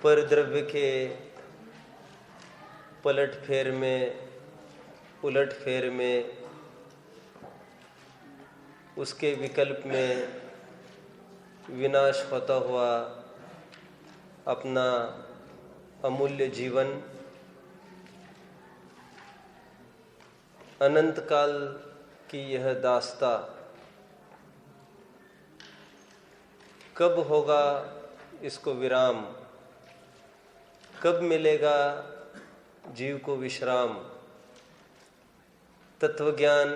पर द्रव्य के पलट फेर में, उलट फेर में, उसके विकल्प में विनाश होता हुआ अपना अमूल्य जीवन अनंत काल की यह दास्ता कब होगा इसको विराम, कब मिलेगा जीव को विश्राम। तत्वज्ञान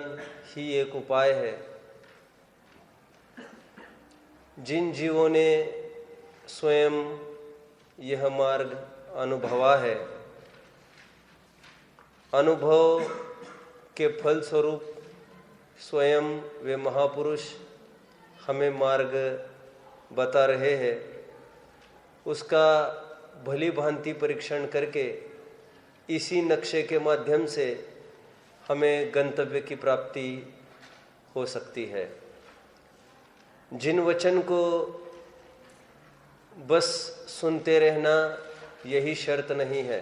ही एक उपाय है। जिन जीवों ने स्वयं यह मार्ग अनुभवा है, अनुभव के फलस्वरूप स्वयं वे महापुरुष हमें मार्ग बता रहे हैं, उसका भली भांति परीक्षण करके इसी नक्शे के माध्यम से हमें गंतव्य की प्राप्ति हो सकती है। जिन वचन को बस सुनते रहना यही शर्त नहीं है,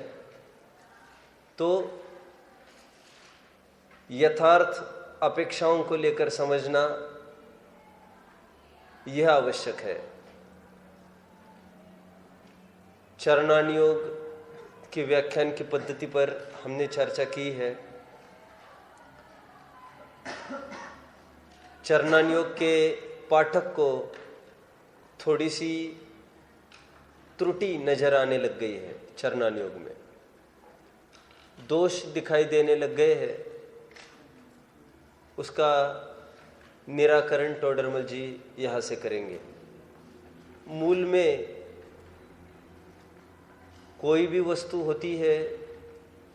तो यथार्थ अपेक्षाओं को लेकर समझना यह आवश्यक है। चरणानुयोग की व्याख्यान की पद्धति पर हमने चर्चा की है। चरणानुयोग के पाठक को थोड़ी सी त्रुटि नजर आने लग गई है। चरणानुयोग में दोष दिखाई देने लग गए हैं। उसका निराकरण टोडरमल जी यहाँ से करेंगे। मूल में कोई भी वस्तु होती है,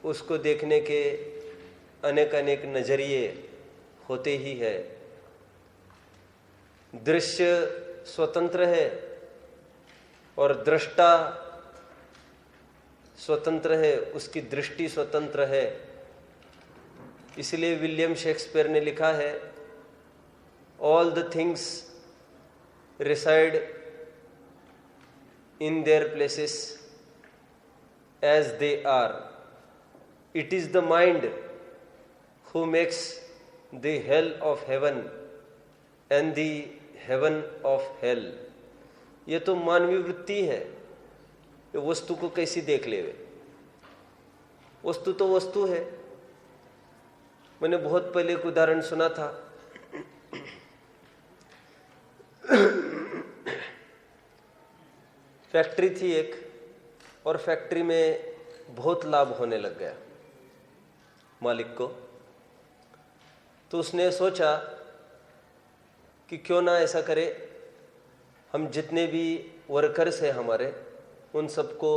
उसको देखने के अनेक अनेक नजरिए होते ही है। दृश्य स्वतंत्र है और दृष्टा स्वतंत्र है, उसकी दृष्टि स्वतंत्र है। इसलिए विलियम शेक्सपियर ने लिखा है, all the things reside in their places as they are, it is the mind who makes the hell of heaven and the heaven of hell. ये तो मानवीय वृत्ति है, ये वस्तु को कैसी देख लेवे। वस्तु तो वस्तु है। मैंने बहुत पहले एक उदाहरण सुना था। फैक्ट्री थी एक, और फैक्ट्री में बहुत लाभ होने लग गया मालिक को। तो उसने सोचा कि क्यों ना ऐसा करे, हम जितने भी वर्कर्स हैं हमारे, उन सबको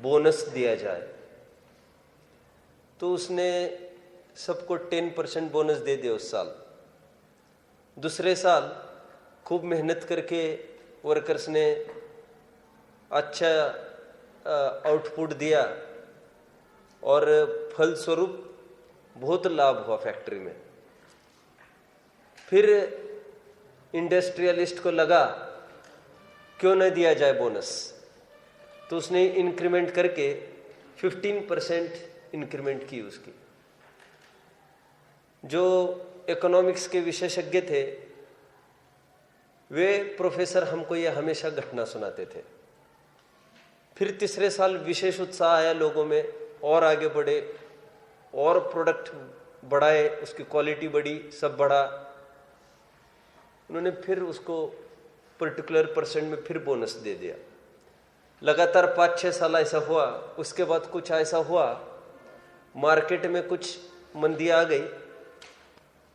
बोनस दिया जाए। तो उसने सबको 10% बोनस दे दिया उस साल। दूसरे साल खूब मेहनत करके वर्कर्स ने अच्छा आउटपुट दिया और फलस्वरूप बहुत लाभ हुआ फैक्ट्री में। फिर इंडस्ट्रियलिस्ट को लगा क्यों न दिया जाए बोनस, तो उसने इंक्रीमेंट करके 15% इंक्रीमेंट की उसकी। जो इकोनॉमिक्स के विशेषज्ञ थे वे प्रोफेसर हमको ये हमेशा घटना सुनाते थे। फिर तीसरे साल विशेष उत्साह आया लोगों में, और आगे बढ़े और प्रोडक्ट बढ़ाए, उसकी क्वालिटी बढ़ी, सब बढ़ा। उन्होंने फिर उसको पर्टिकुलर परसेंट में फिर बोनस दे दिया। लगातार 5-6 साल ऐसा हुआ। उसके बाद कुछ ऐसा हुआ, मार्केट में कुछ मंदी आ गई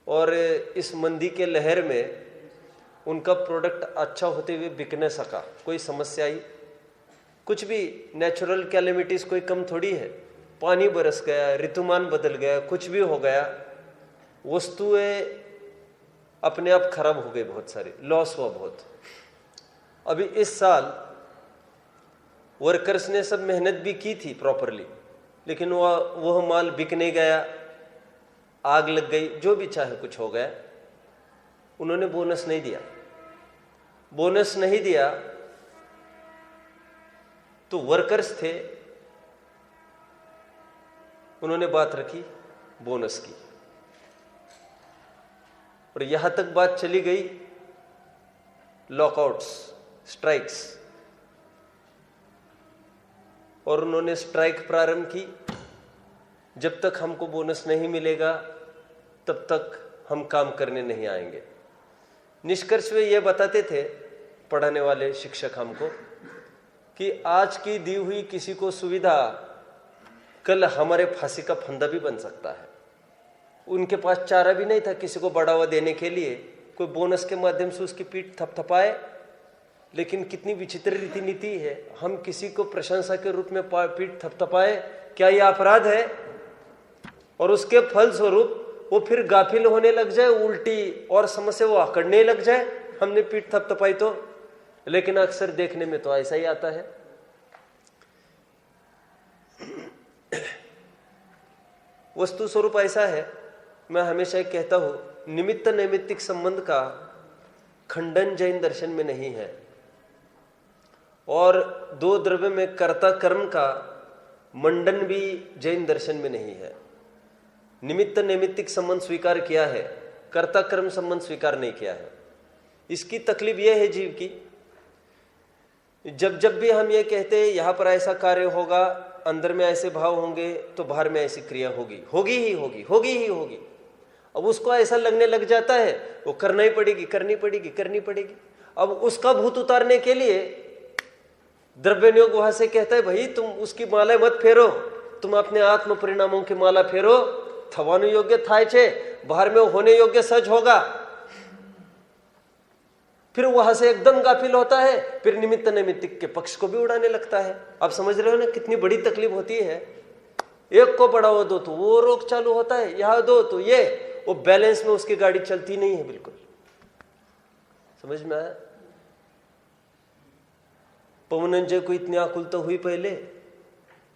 और इस मंदी के लहर में उनका प्रोडक्ट अच्छा होते हुए बिक न सका। कोई समस्या आई, कुछ भी नेचुरल कैलेमिटीज कोई कम थोड़ी है। पानी बरस गया, ऋतुमान बदल गया, कुछ भी हो गया, वस्तुएं अपने आप खराब हो गई, बहुत सारी लॉस हुआ बहुत। अभी इस साल वर्कर्स ने सब मेहनत भी की थी प्रॉपरली, लेकिन वह माल बिक नहीं गया, आग लग गई, जो भी चाहे कुछ हो गया। उन्होंने बोनस नहीं दिया। बोनस नहीं दिया तो वर्कर्स थे, उन्होंने बात रखी बोनस की, और यहां तक बात चली गई लॉकआउट्स, स्ट्राइक्स, और उन्होंने स्ट्राइक प्रारंभ की। जब तक हमको बोनस नहीं मिलेगा तब तक हम काम करने नहीं आएंगे। निष्कर्ष वे ये बताते थे, पढ़ाने वाले शिक्षक हमको, कि आज की दी हुई किसी को सुविधा कल हमारे फांसी का फंदा भी बन सकता है। उनके पास चारा भी नहीं था किसी को बढ़ावा देने के लिए, कोई बोनस के माध्यम से उसकी पीठ थपथपाए। लेकिन कितनी विचित्र रीति नीति है, हम किसी को प्रशंसा के रूप में पीठ थपथपाए, क्या यह अपराध है? और उसके फलस्वरूप वो फिर गाफिल होने लग जाए, उल्टी और समस्या वो आकड़ने लग जाए, हमने पीठ थपथपाई तो। लेकिन अक्सर देखने में तो ऐसा ही आता है। वस्तु स्वरूप ऐसा है, मैं हमेशा कहता हूं, निमित्त नैमित्तिक संबंध का खंडन जैन दर्शन में नहीं है, और दो द्रव्य में कर्ता कर्म का मंडन भी जैन दर्शन में नहीं है। निमित्त नैमित्तिक संबंध स्वीकार किया है, कर्ता कर्म संबंध स्वीकार नहीं किया है। इसकी तकलीफ यह है जीव की, जब जब भी हम ये कहते हैं यहां पर ऐसा कार्य होगा, अंदर में ऐसे भाव होंगे, तो बाहर में ऐसी क्रिया होगी, होगी ही होगी, होगी ही होगी। अब उसको ऐसा लगने लग जाता है वो करना ही पड़ेगी, करनी पड़ेगी, करनी पड़ेगी। अब उसका भूत उतारने के लिए द्रव्य नियोग वहां से कहता है, भाई तुम उसकी माला मत फेरो, तुम अपने आत्म परिणामों की माला फेरो, थवानु योग्य थाय छे, बाहर में होने योग्य सच होगा। फिर वहां से एकदम गाफिल होता है, फिर निमित्त नैमित्तिक के पक्ष को भी उड़ाने लगता है। आप समझ रहे हो ना कितनी बड़ी तकलीफ होती है। एक को बढ़ावा दो तो वो रोक चालू होता है, यहां दो तो ये, वो बैलेंस में उसकी गाड़ी चलती नहीं है बिल्कुल। समझ में आया? पवनंजय को इतनी आकुलता हुई पहले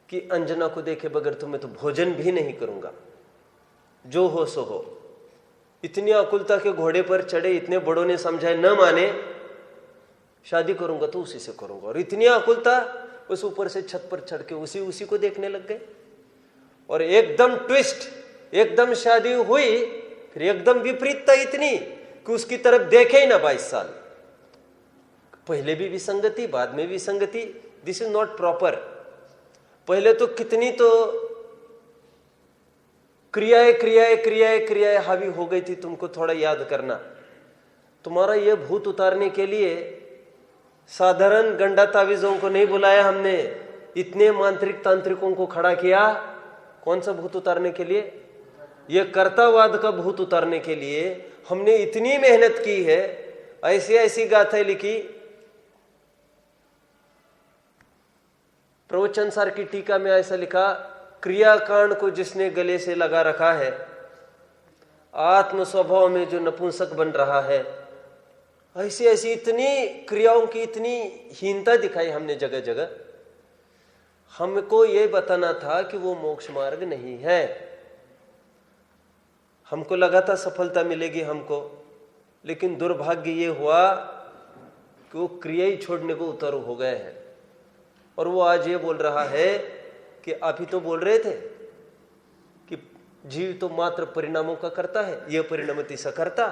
कि अंजना को देखे बगैर तो मैं तो भोजन भी नहीं करूंगा, जो हो सो हो। इतनी आकुलता के घोड़े पर चढ़े, इतने बड़ों ने समझाए, न माने, शादी करूंगा तो उसी से करूंगा। और इतनी आकुलता, उस ऊपर से छत पर चढ़ के उसी को देखने लग गए। और एकदम ट्विस्ट, एकदम शादी हुई, फिर एकदम विपरीतता इतनी कि उसकी तरफ देखे ही ना 22 साल। पहले भी विसंगति, बाद में विसंगति। This is not proper. पहले तो कितनी तो क्रियाएं क्रियाएं क्रियाएं क्रियाएं हावी हो गई थी। तुमको थोड़ा याद करना, तुम्हारा यह भूत उतारने के लिए साधारण गंडा तावीजों को नहीं बुलाया हमने, इतने मांत्रिक तांत्रिकों को खड़ा किया। कौन सा भूत उतारने के लिए? यह कर्तावाद का भूत उतारने के लिए हमने इतनी मेहनत की है। ऐसी ऐसी गाथाएं लिखी। प्रवचन सार की टीका में ऐसा लिखा, क्रियाकांड को जिसने गले से लगा रखा है, आत्म स्वभाव में जो नपुंसक बन रहा है। ऐसी ऐसी इतनी क्रियाओं की इतनी हीनता दिखाई हमने जगह जगह। हमको ये बताना था कि वो मोक्ष मार्ग नहीं है। हमको लगा था सफलता मिलेगी हमको, लेकिन दुर्भाग्य ये हुआ कि वो क्रिया ही छोड़ने को उतर हो गए हैं। और वो आज ये बोल रहा है कि आप ही तो बोल रहे थे कि जीव तो मात्र परिणामों का करता है, यह परिणमति सकर्ता,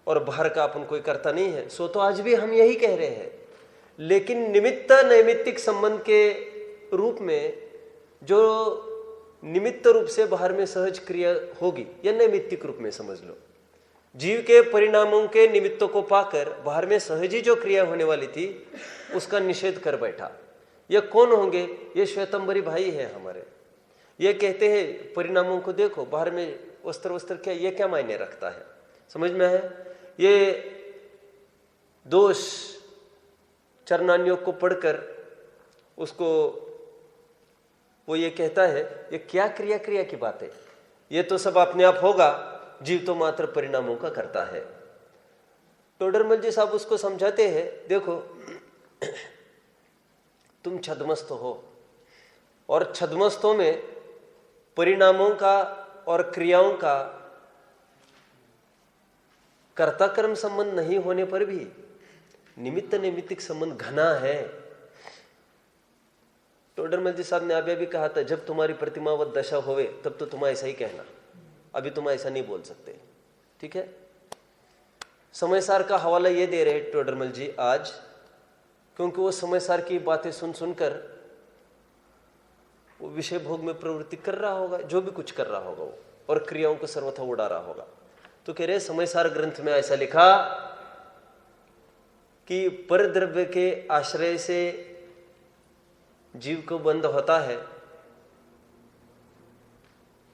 और बाहर का अपन कोई करता नहीं है। सो तो आज भी हम यही कह रहे हैं। लेकिन निमित्त नैमित्तिक संबंध के रूप में जो निमित्त रूप से बाहर में सहज क्रिया होगी, या नैमित्तिक रूप में समझ लो, जीव के परिणामों के निमित्तों को पाकर बाहर में सहज ही जो क्रिया होने वाली थी उसका निषेध कर बैठा। ये कौन होंगे? ये श्वेतंबरी भाई है हमारे। ये कहते हैं परिणामों को देखो, बाहर में वस्त्र क्या, ये क्या मायने रखता है? समझ में है? ये दोष चरणान्योग को पढ़कर उसको वो ये कहता है, ये क्या क्रिया क्रिया की बात है, ये तो सब अपने आप होगा, जीव तो मात्र परिणामों का करता है। टोडरमल जी साहब उसको समझाते हैं, देखो तुम छद्मस्त हो, और छद्मस्तों में परिणामों का और क्रियाओं का कर्ता कर्म संबंध नहीं होने पर भी निमित्त नैमित्तिक संबंध घना है। टोडरमल जी साहब ने अभी कहा था, जब तुम्हारी प्रतिमावत दशा होवे तब तो तुम ऐसा ही कहना, अभी तुम ऐसा नहीं बोल सकते। ठीक है, समय सार का हवाला ये दे रहे टोडरमल जी आज, क्योंकि वो समय सार की बातें सुन सुनकर वो विषय भोग में प्रवृत्ति कर रहा होगा, जो भी कुछ कर रहा होगा वो, और क्रियाओं को सर्वथा उड़ा रहा होगा। तो कह रहे समय सार ग्रंथ में ऐसा लिखा कि पर द्रव्य के आश्रय से जीव को बंध होता है,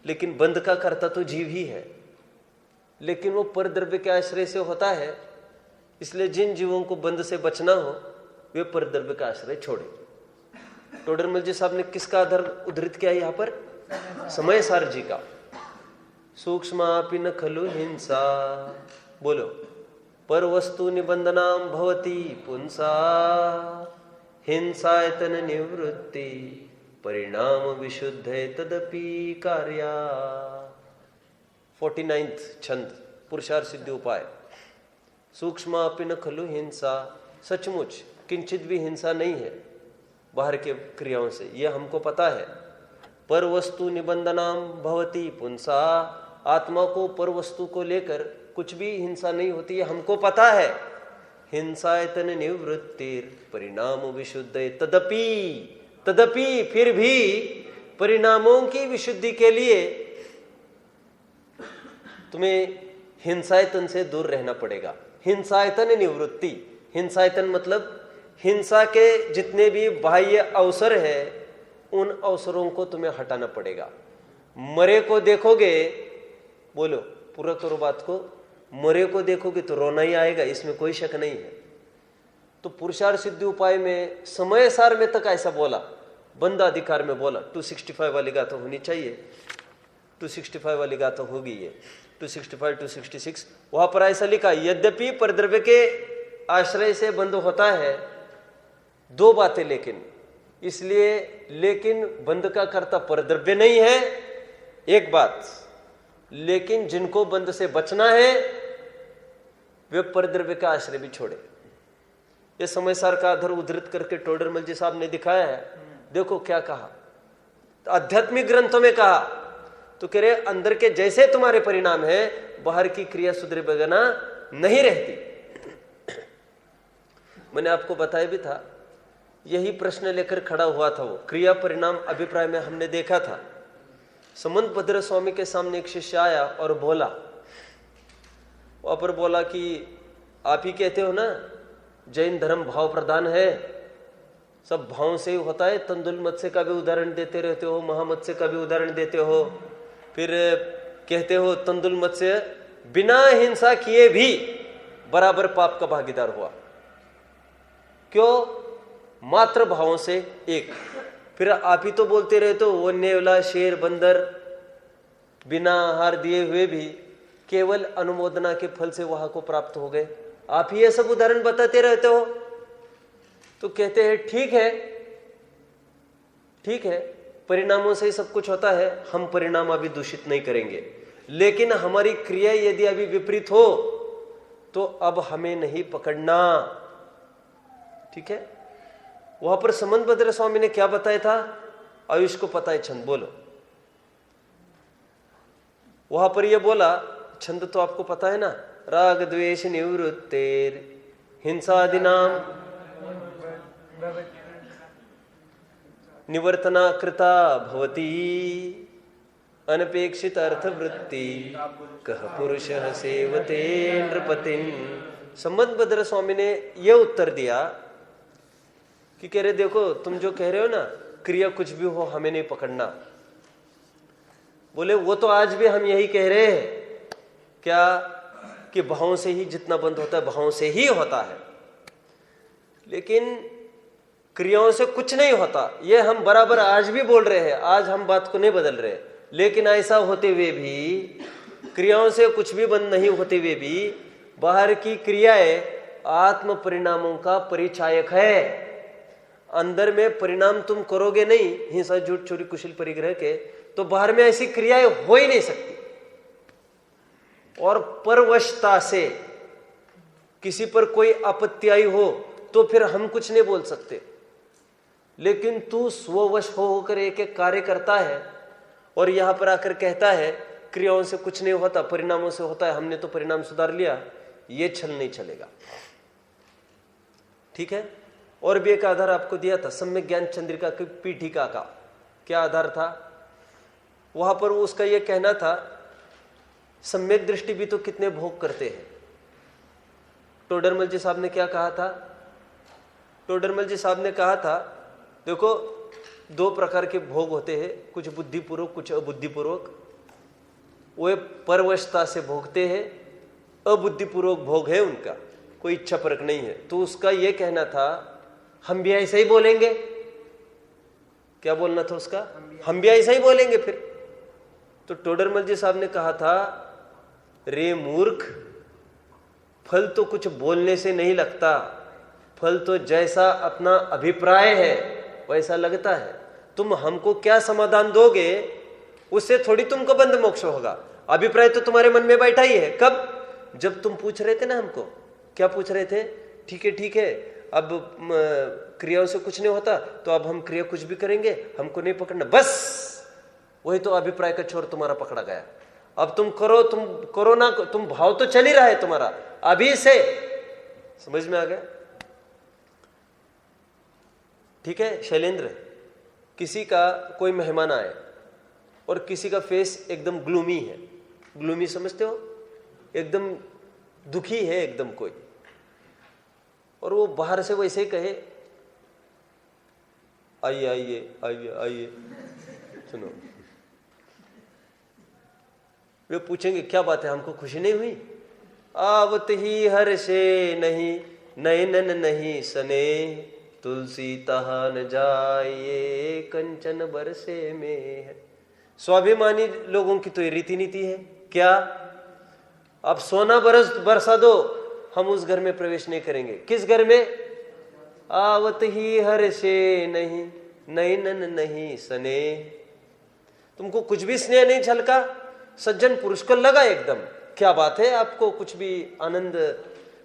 लेकिन बंध का कर्ता तो जीव ही है, लेकिन वो पर द्रव्य के आश्रय से होता है, इसलिए जिन जीवों को बंध से बचना हो वे पर द्रव्य का आश्रय छोड़े। टोडरमल जी साहब ने किसका आधार उद्धृत किया यहाँ पर? समय सार जी का। सूक्ष्मापि न खलु हिंसा, बोलो, पर वस्तु निबंधनाम भवति पुंसा, हिंसायतन निवृत्ति परिणाम विशुद्ध तदपि कार्या। 49th छंद, पुरुषार्थ सिद्धि उपाय। सूक्ष्मापि न खलु हिंसा, सचमुच किंचित भी हिंसा नहीं है बाहर के क्रियाओं से, यह हमको पता है। पर वस्तु निबंधनाम भवति पुंसा, आत्मा को पर वस्तु को लेकर कुछ भी हिंसा नहीं होती है, हमको पता है। हिंसायतन निवृत्तिर परिणाम विशुद्ध तदपि फिर भी परिणामों की विशुद्धि के लिए तुम्हें हिंसायतन से दूर रहना पड़ेगा। हिंसायतन निवृत्ति, हिंसायतन मतलब हिंसा के जितने भी बाह्य अवसर है उन अवसरों को तुम्हें हटाना पड़ेगा। मरे को देखोगे, बोलो पूरा करो बात को, मरे को देखोगे तो रोना ही आएगा, इसमें कोई शक नहीं है। तो पुरुषार्थ सिद्धि उपाय में समय सार में तक ऐसा बोला, बंद अधिकार में बोला। 265 वाली गाथा होनी चाहिए, 265 वाली गाथा होगी ये, 265 266, वहां पर ऐसा लिखा, यद्यपि परद्रव्य के आश्रय से बंद होता है, दो बातें लेकिन, इसलिए लेकिन बंद का कर्ता परद्रव्य नहीं है, एक बात, लेकिन जिनको बंद से बचना है वे परद्रव्य का आश्रय भी छोड़े। ये समय सार का आधार उद्धृत करके टोडरमल जी साहब ने दिखाया है। देखो क्या कहा, तो आध्यात्मिक ग्रंथों में कहा तो कह रहे अंदर के जैसे तुम्हारे परिणाम है, बाहर की क्रिया सुधरे बगना नहीं रहती। मैंने आपको बताया भी था, यही प्रश्न लेकर खड़ा हुआ था वो क्रिया परिणाम अभिप्राय में हमने देखा था। समंत भद्र स्वामी के सामने एक शिष्य आया और बोला, वहां पर बोला कि आप ही कहते हो ना जैन धर्म भाव प्रधान है, सब भाव से ही होता है, तंदुल मत्स्य का भी उदाहरण देते रहते हो, महामत्स्य का भी उदाहरण देते हो, फिर कहते हो तंदुल मत्स्य बिना हिंसा किए भी बराबर पाप का भागीदार हुआ, क्यों? मात्र भावों से एक। फिर आप ही तो बोलते रहते हो वो नेवला शेर बंदर बिना आहार दिए हुए भी केवल अनुमोदना के फल से वहां को प्राप्त हो गए, आप ही ये सब उदाहरण बताते रहते हो। तो कहते हैं ठीक है परिणामों से ही सब कुछ होता है, हम परिणाम अभी दूषित नहीं करेंगे, लेकिन हमारी क्रिया यदि अभी विपरीत हो तो अब हमें नहीं पकड़ना। ठीक है, वहां पर समंत भद्र स्वामी ने क्या बताया था? आयुष को पता है छंद, बोलो। वहां पर यह बोला, छंद तो आपको पता है ना, राग द्वेष निवृत्तेर हिंसादिनाम निवर्तना कृता भवती अनपेक्षित अर्थवृत्ति कह पुरुष सेवते नृपतिम। समंत भद्र स्वामी ने यह उत्तर दिया कि कह रहे देखो तुम जो कह रहे हो ना क्रिया कुछ भी हो हमें नहीं पकड़ना, बोले वो तो आज भी हम यही कह रहे हैं, क्या कि भावों से ही जितना बंद होता है भावों से ही होता है, लेकिन क्रियाओं से कुछ नहीं होता, ये हम बराबर आज भी बोल रहे हैं, आज हम बात को नहीं बदल रहे। लेकिन ऐसा होते हुए भी, क्रियाओं से कुछ भी बंद नहीं होते हुए भी बाहर की क्रियाएं आत्म परिणामों का परिचायक है। अंदर में परिणाम तुम करोगे नहीं हिंसा झूठ चोरी कुशल परिग्रह के, तो बाहर में ऐसी क्रियाएं हो ही नहीं सकती। और परवशता से किसी पर कोई आपत्ति आई हो तो फिर हम कुछ नहीं बोल सकते, लेकिन तू स्ववश हो होकर एक एक कार्य करता है और यहां पर आकर कहता है क्रियाओं से कुछ नहीं होता, परिणामों से होता है, हमने तो परिणाम सुधार लिया, ये छल नहीं चलेगा। ठीक है। और भी एक आधार आपको दिया था, सम्यक ज्ञान चंद्रिका की पीठिका का क्या आधार था? वहां पर उसका यह कहना था सम्यक दृष्टि भी तो कितने भोग करते हैं। टोडरमल जी साहब ने क्या कहा था? टोडरमल जी साहब ने कहा था देखो 2 प्रकार के भोग होते हैं, कुछ बुद्धिपूर्वक कुछ अबुद्धिपूर्वक। वे परवशता से भोगते हैं, अबुद्धिपूर्वक भोग है उनका, कोई इच्छा परक नहीं है। तो उसका यह कहना था हम भी ऐसा ही बोलेंगे। क्या बोलना था उसका? हम भी ऐसा ही बोलेंगे फिर। तो टोडरमल जी साहब ने कहा था रे मूर्ख, फल तो कुछ बोलने से नहीं लगता, फल तो जैसा अपना अभिप्राय है वैसा लगता है। तुम हमको क्या समाधान दोगे उससे थोड़ी तुमको बंध मोक्ष होगा। अभिप्राय तो तुम्हारे मन में बैठा ही है। कब? जब तुम पूछ रहे थे ना हमको, क्या पूछ रहे थे? ठीक है, अब क्रियाओं से कुछ नहीं होता तो अब हम क्रिया कुछ भी करेंगे, हमको नहीं पकड़ना। बस वही तो अभिप्राय का छोर तुम्हारा पकड़ा गया। अब तुम करो ना, तुम भाव तो चल ही रहा है तुम्हारा अभी से। समझ में आ गया? ठीक है। शैलेंद्र, किसी का कोई मेहमान आए और किसी का फेस एकदम ग्लूमी है। ग्लूमी समझते हो? एकदम दुखी है एकदम कोई, और वो बाहर से वैसे ही कहे आइए आइए आइए आइए, सुनो। वे पूछेंगे क्या बात है, हमको खुशी नहीं हुई? आवत ही हर्षे नहीं नयनन नहीं सने, तुलसी तहा न जाए कंचन बरसे में है। स्वाभिमानी लोगों की तो ये रीति नीति है। क्या? अब सोना बरसा दो, हम उस घर में प्रवेश नहीं करेंगे। किस घर में? आवत ही हर्षे नहीं नयनन नहीं सने। तुमको कुछ भी स्नेह नहीं झलका? सज्जन पुरुष को लगा एकदम क्या बात है, आपको कुछ भी आनंद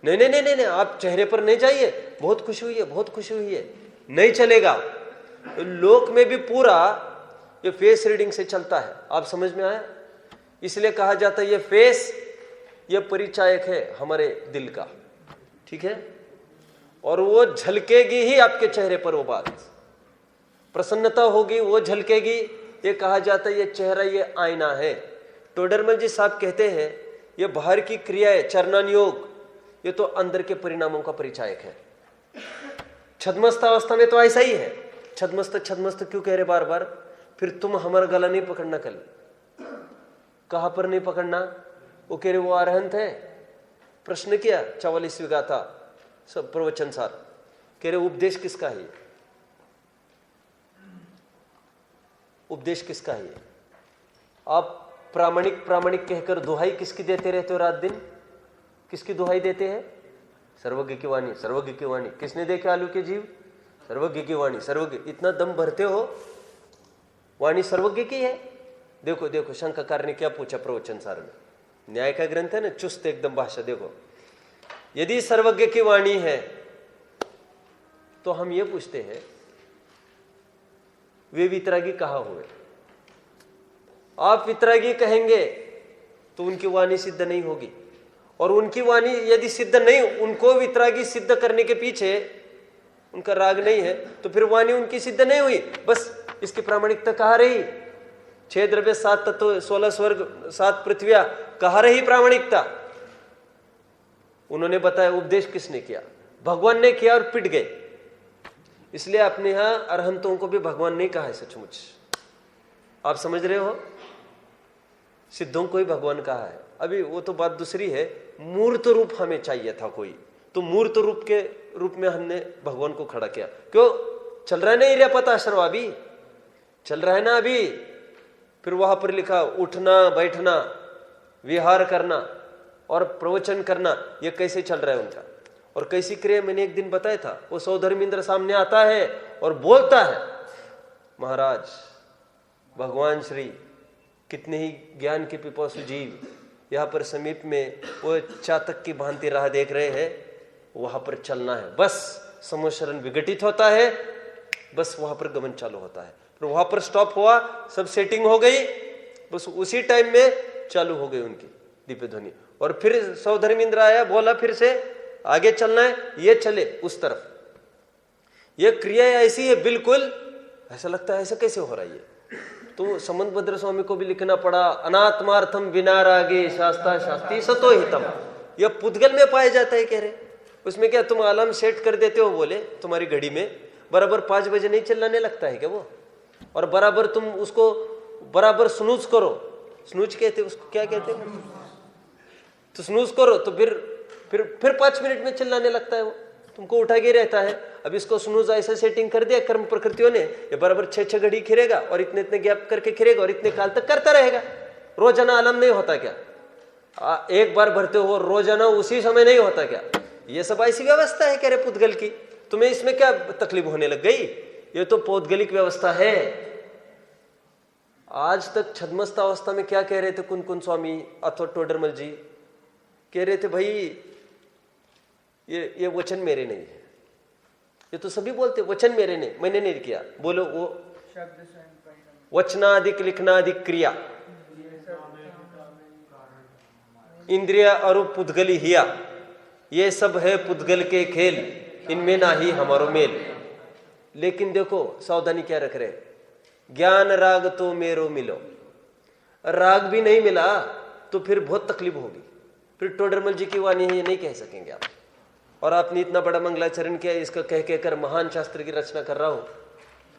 नहीं नहीं नहीं नहीं, नहीं। आप चेहरे पर नहीं जाइए, बहुत खुशी हुई है, बहुत खुशी हुई है, नहीं चलेगा। लोक में भी पूरा ये फेस रीडिंग से चलता है। आप समझ में आया? इसलिए कहा जाता है ये फेस ये परिचायक है हमारे दिल का। ठीक है। और वो झलकेगी ही आपके चेहरे पर, वो बात प्रसन्नता होगी, वो झलकेगी। ये कहा जाता है ये चेहरा ये आईना है। टोडरमल जी साहब कहते हैं ये बाहर की क्रियाएं चरणान योग ये तो अंदर के परिणामों का परिचायक है। छद्मस्त अवस्था में तो ऐसा ही है। छद्मस्त छद्मस्त क्यों कह रहे बार बार? फिर तुम हमारा गला नहीं पकड़ना। कल कहां पर नहीं पकड़ना? वो कह रहे वो अरहंत है। प्रश्न किया 44वीं गाथा सब प्रवचन सार, कह रहे उपदेश किसका है? उपदेश किसका है? आप प्रामाणिक प्रामाणिक कहकर दुहाई किसकी देते रहते हो रात दिन? किसकी दुहाई देते हैं? सर्वज्ञ की वाणी, सर्वज्ञ की वाणी। किसने देखे आलू के जीव? सर्वज्ञ की वाणी, सर्वज्ञ। इतना दम भरते हो, वाणी सर्वज्ञ की है। देखो देखो शंकाकार ने क्या पूछा प्रवचन सार में, न्याय का ग्रंथ है ना, चुस्त एकदम भाषा। देखो यदि सर्वज्ञ की वाणी है तो हम ये पूछते हैं वे वितरागी कहाँ हुए? आप वितरागी कहेंगे तो उनकी वाणी सिद्ध नहीं होगी, और उनकी वाणी यदि सिद्ध नहीं, उनको वितरागी सिद्ध करने के पीछे उनका राग नहीं है तो फिर वाणी उनकी सिद्ध नहीं हुई। बस इसकी प्रामाणिकता कहाँ रही? 6 द्रव्य 7 तत्व 16 स्वर्ग 7 पृथ्वियां, कहाँ रही प्रामाणिकता? उन्होंने बताया उपदेश किसने किया? भगवान ने किया और पिट गए। इसलिए अपने यहां अरहंतों को भी भगवान नहीं कहा है सचमुच। आप समझ रहे हो? सिद्धों को ही भगवान कहा है। अभी वो तो बात दूसरी है। मूर्त रूप हमें चाहिए था कोई, तो मूर्त रूप के रूप में हमने भगवान को खड़ा किया। क्यों? चल रहा है ना इरियापत आश्रम, अभी चल रहा है ना अभी। फिर वहां पर लिखा उठना बैठना विहार करना और प्रवचन करना, ये कैसे चल रहा है उनका, और कैसी क्रिया मैंने एक दिन बताया था। वो सौधर्मेंद्र सामने आता है और बोलता है महाराज भगवान श्री कितने ही ज्ञान के पिपासु जीव यहाँ पर समीप में वो चातक की भांति राह देख रहे हैं, वहां पर चलना है। बस समोशरण विघटित होता है, बस वहां पर गमन चालू होता है। फिर वहां पर स्टॉप हुआ, सब सेटिंग हो गई, बस उसी टाइम में चालू हो गई उनकी दिव्य ध्वनि। और फिर सौधर्मेंद्र आया, बोला फिर से आगे चलना है, ये चले उस तरफ। ये क्रिया ऐसी है, बिल्कुल ऐसा लगता है ऐसा कैसे हो रहा है ये। तो समंत भद्र स्वामी को भी लिखना पड़ा, अनात्मार्थम बिना रागे शास्ता शास्त्री सतो हितम। यह पुद्गल में पाया जाता है, कह रहे उसमें क्या तुम अलार्म सेट कर देते हो, बोले तुम्हारी घड़ी में बराबर 5 बजे नहीं चिल्लाने लगता है क्या वो, और बराबर तुम उसको बराबर स्नूज करो, स्नूज कहते उसको क्या कहते हैं, तो स्नूज करो तो फिर 5 मिनट में चिल्लाने लगता है वो, तुमको उठा के रहता है। अब इसको स्नूज ऐसा सेटिंग कर दिया कर्म प्रकृतियों ने, ये बराबर 6 घड़ी खिरेगा और इतने इतने गैप करके खिरेगा और इतने काल तक करता रहेगा। रोजाना अलार्म नहीं होता क्या, एक बार भरते हो रोजाना उसी समय नहीं होता क्या। ये सब ऐसी व्यवस्था है कह रहे पुद्गल की, तुम्हें इसमें क्या तकलीफ होने लग गई, ये तो पौद्गलिक व्यवस्था है। आज तक छद्मस्त अवस्था में क्या कह रहे थे कुन स्वामी अथवा टोडरमल जी, कह रहे थे भाई ये वचन मेरे नहीं है, ये तो सभी बोलते वचन मेरे नहीं, मैंने नहीं किया। बोलो वो वचनाधिक लिखनाधिक क्रिया इंद्रिया और पुद्गली हिया, ये सब है पुद्गल के खेल, इनमें ना ही हमारो मेल। लेकिन देखो सावधानी क्या रख रहे, ज्ञान राग तो मेरो मिलो, राग भी नहीं मिला तो फिर बहुत तकलीफ होगी। फिर टोडरमल जी की वाणी है ये नहीं कह सकेंगे आप, और आपने इतना बड़ा मंगलाचरण किया, इसका कह कहकर महान शास्त्र की रचना कर रहा हूं,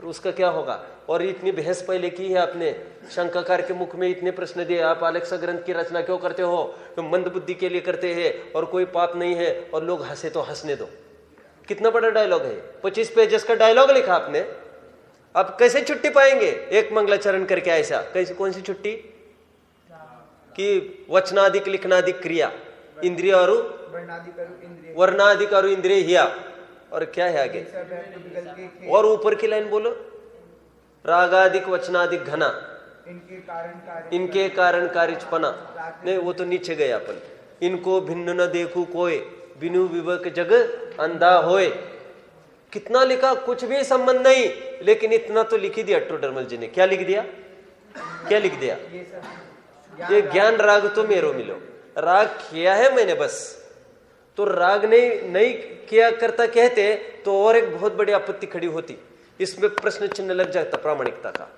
फिर उसका क्या होगा। और इतनी बहस पहले की है आपने, शंकाकार के मुख में इतने प्रश्न दिए, आप आलेख्य ग्रंथ की रचना क्यों करते हो, तो मंद बुद्धि के लिए करते हैं और कोई पाप नहीं है, और लोग हंसे तो हंसने दो। कितना बड़ा डायलॉग है, 25 पेजेस का डायलॉग लिखा आपने। आप कैसे छुट्टी पाएंगे एक मंगलाचरण करके, ऐसा कैसे, कौन सी छुट्टी कि वचनाधिक लिखनाधिक क्रिया इंद्रिय और वर्णाधिक और इंद्रिय हिया, और क्या है आगे, और ऊपर की लाइन बोलो, रागाधिक वचनाधिक घना इनके कारण कारिचपना, नहीं वो तो नीचे गए अपन, इनको भिन्न न देखू कोय बिनु विवेक जग अंधा होए। कितना लिखा, कुछ भी संबंध नहीं, लेकिन इतना तो लिख ही दिया टोडरमल जी ने। क्या लिख दिया, क्या लिख दिया, ये ज्ञान राग तो मेरो मिलो, राग किया है मैंने बस, तो राग नहीं किया करता कहते तो और एक बहुत बड़ी आपत्ति खड़ी होती, इसमें प्रश्न चिन्ह लग जाता प्रामाणिकता का।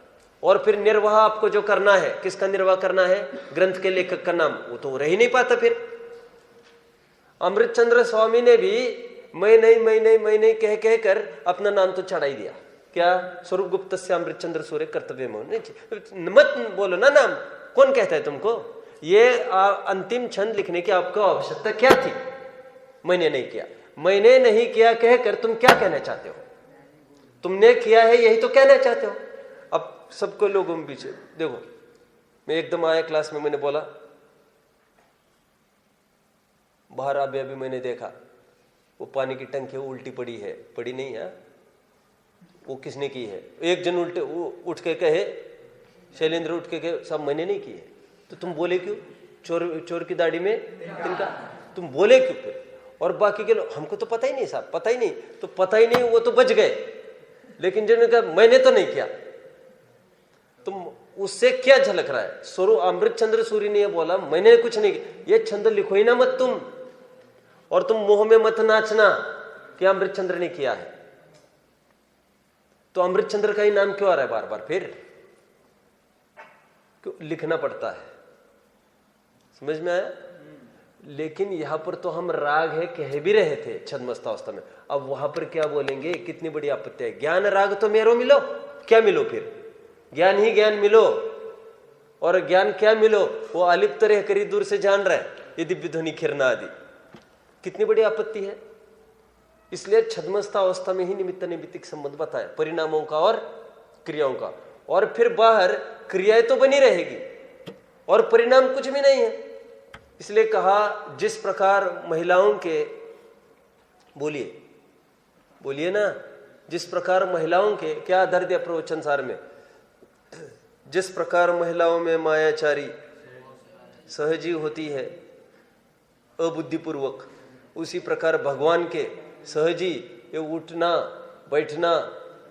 और फिर निर्वाह आपको जो करना है, किसका निर्वाह करना है, ग्रंथ के लेखक का नाम, वो तो रह ही नहीं पाता। फिर अमृतचंद्र स्वामी ने भी मैं नहीं कह कर अपना नाम तो चढ़ा ही दिया। क्या, स्वरूप गुप्त से अमृतचंद्र सूर्य कर्तव्य में मत बोलो ना नाम, कौन कहता है तुमको। ये अंतिम छंद लिखने की आपको आवश्यकता क्या थी, मैंने नहीं किया, मैंने नहीं किया कहकर तुम क्या कहना चाहते हो, तुमने किया है यही तो कहना चाहते हो। अब सबको लोगों के पीछे देखो, मैं एकदम आया क्लास में, मैंने बोला बाहर अभी मैंने देखा वो पानी की टंकी उल्टी पड़ी है, पड़ी नहीं है, वो किसने की है। एक जन उल्टे उठ के कहे, शैलेंद्र उठ के कहे साहब मैंने नहीं की है, तो तुम बोले क्यों, चोर की दाढ़ी में तिनका, तुम बोले क्यों फिर। और बाकी के लोग, हमको तो पता ही नहीं साहब, पता ही नहीं, तो पता ही नहीं, वो तो बच गए। लेकिन जिन्होंने कहा मैंने तो नहीं किया, तुम उससे क्या झलक रहा है। स्वरूप अमृतचंद्र सूरी ने ये बोला मैंने कुछ नहीं किया, ये छंद लिखो ही ना मत तुम, और तुम मुंह में मत नाचना कि अमृतचंद्र ने किया है। तो अमृतचंद्र का ही नाम क्यों आ रहा है बार बार, फिर क्यों लिखना पड़ता है, समझ में आया। लेकिन यहां पर तो हम राग है कह भी रहे थे छद्मस्तावस्था में, अब वहां पर क्या बोलेंगे, कितनी बड़ी आपत्ति है। ज्ञान राग तो मेरो मिलो, क्या मिलो फिर, ज्ञान ही ज्ञान मिलो, और ज्ञान क्या मिलो, वो अलिप्त रह करी दूर से जान रहा है, ये दिव्य ध्वनि खिरना आदि, कितनी बड़ी आपत्ति है। इसलिए छद्मस्था अवस्था में ही निमित्त नैमित्तिक संबंध बताया परिणामों का और क्रियाओं का, और फिर बाहर क्रियाएं तो बनी रहेगी और परिणाम कुछ भी नहीं है। इसलिए कहा जिस प्रकार महिलाओं के, बोलिए ना, जिस प्रकार महिलाओं के, क्या आधार दिया प्रवचन सार में, जिस प्रकार महिलाओं में मायाचारी सहजी होती है अबुद्धिपूर्वक, उसी प्रकार भगवान के सहजी ये उठना बैठना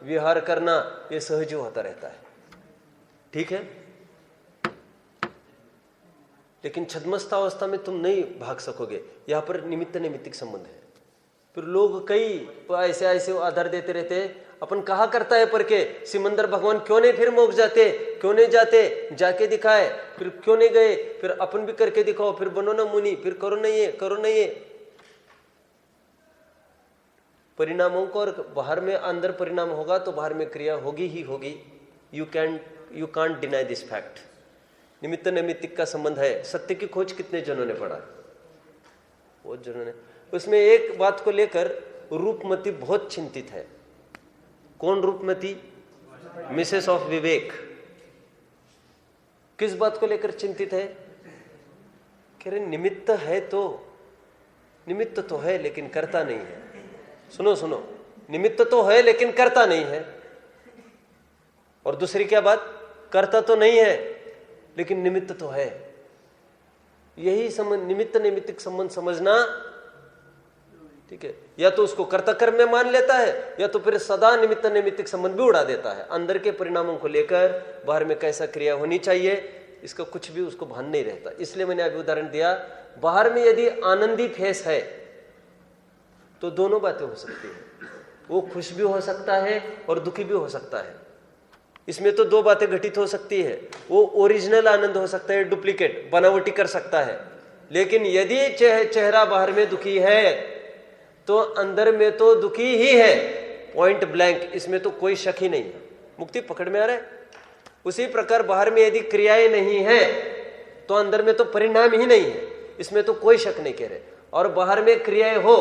विहार करना, ये सहज होता रहता है, ठीक है। लेकिन छद्मस्तावस्था में तुम नहीं भाग सकोगे। यहां पर निमित्त नैमित्तिक संबंध है। फिर लोग कई ऐसे ऐसे आधार देते रहते हैं, अपन कहा करता है पर के सिमंदर भगवान क्यों नहीं फिर मोक्ष जाते, क्यों नहीं जाते, जाके दिखाए, फिर क्यों नहीं गए, फिर अपन भी करके दिखाओ, फिर बनो ना मुनि, फिर करो नहीं है, करो नहीं है। परिणामों को, और बाहर में अंदर परिणाम होगा तो बाहर में क्रिया होगी ही होगी। You can't deny this fact. निमित्त नैमित्तिक का संबंध है। सत्य की खोज कितने जनों ने पढ़ा, बहुत जनों ने। उसमें एक बात को लेकर रूपमती बहुत चिंतित है। कौन रूपमती? मिसेस ऑफ विवेक। किस बात को लेकर चिंतित है? कह रहे निमित्त है तो, निमित्त तो है लेकिन करता नहीं है। सुनो सुनो, निमित्त तो है लेकिन करता नहीं है। और दूसरी क्या बात? करता तो नहीं है लेकिन निमित्त तो है। यही संबंध, निमित्त नैमित्तिक संबंध समझना, ठीक है। या तो उसको कर्ता कर्म में मान लेता है, या तो फिर सदा निमित्त नैमित्तिक संबंध भी उड़ा देता है। अंदर के परिणामों को लेकर बाहर में कैसा क्रिया होनी चाहिए, इसका कुछ भी उसको भान नहीं रहता। इसलिए मैंने अभी उदाहरण दिया, बाहर में यदि आनंदी फेस है तो दोनों बातें हो सकती है। वो खुश भी हो सकता है और दुखी भी हो सकता है। इसमें तो दो बातें घटित हो सकती है। वो ओरिजिनल आनंद हो सकता है, डुप्लीकेट बनावटी कर सकता है। लेकिन यदि चेहरा बाहर में दुखी है तो अंदर में तो दुखी ही है, पॉइंट ब्लैंक। इसमें तो कोई शक ही नहीं है। मुक्ति पकड़ में आ रहा है? उसी प्रकार बाहर में यदि क्रियाएं नहीं है तो अंदर में तो परिणाम ही नहीं है, इसमें तो कोई शक नहीं कह रहे। और बाहर में क्रियाएं हो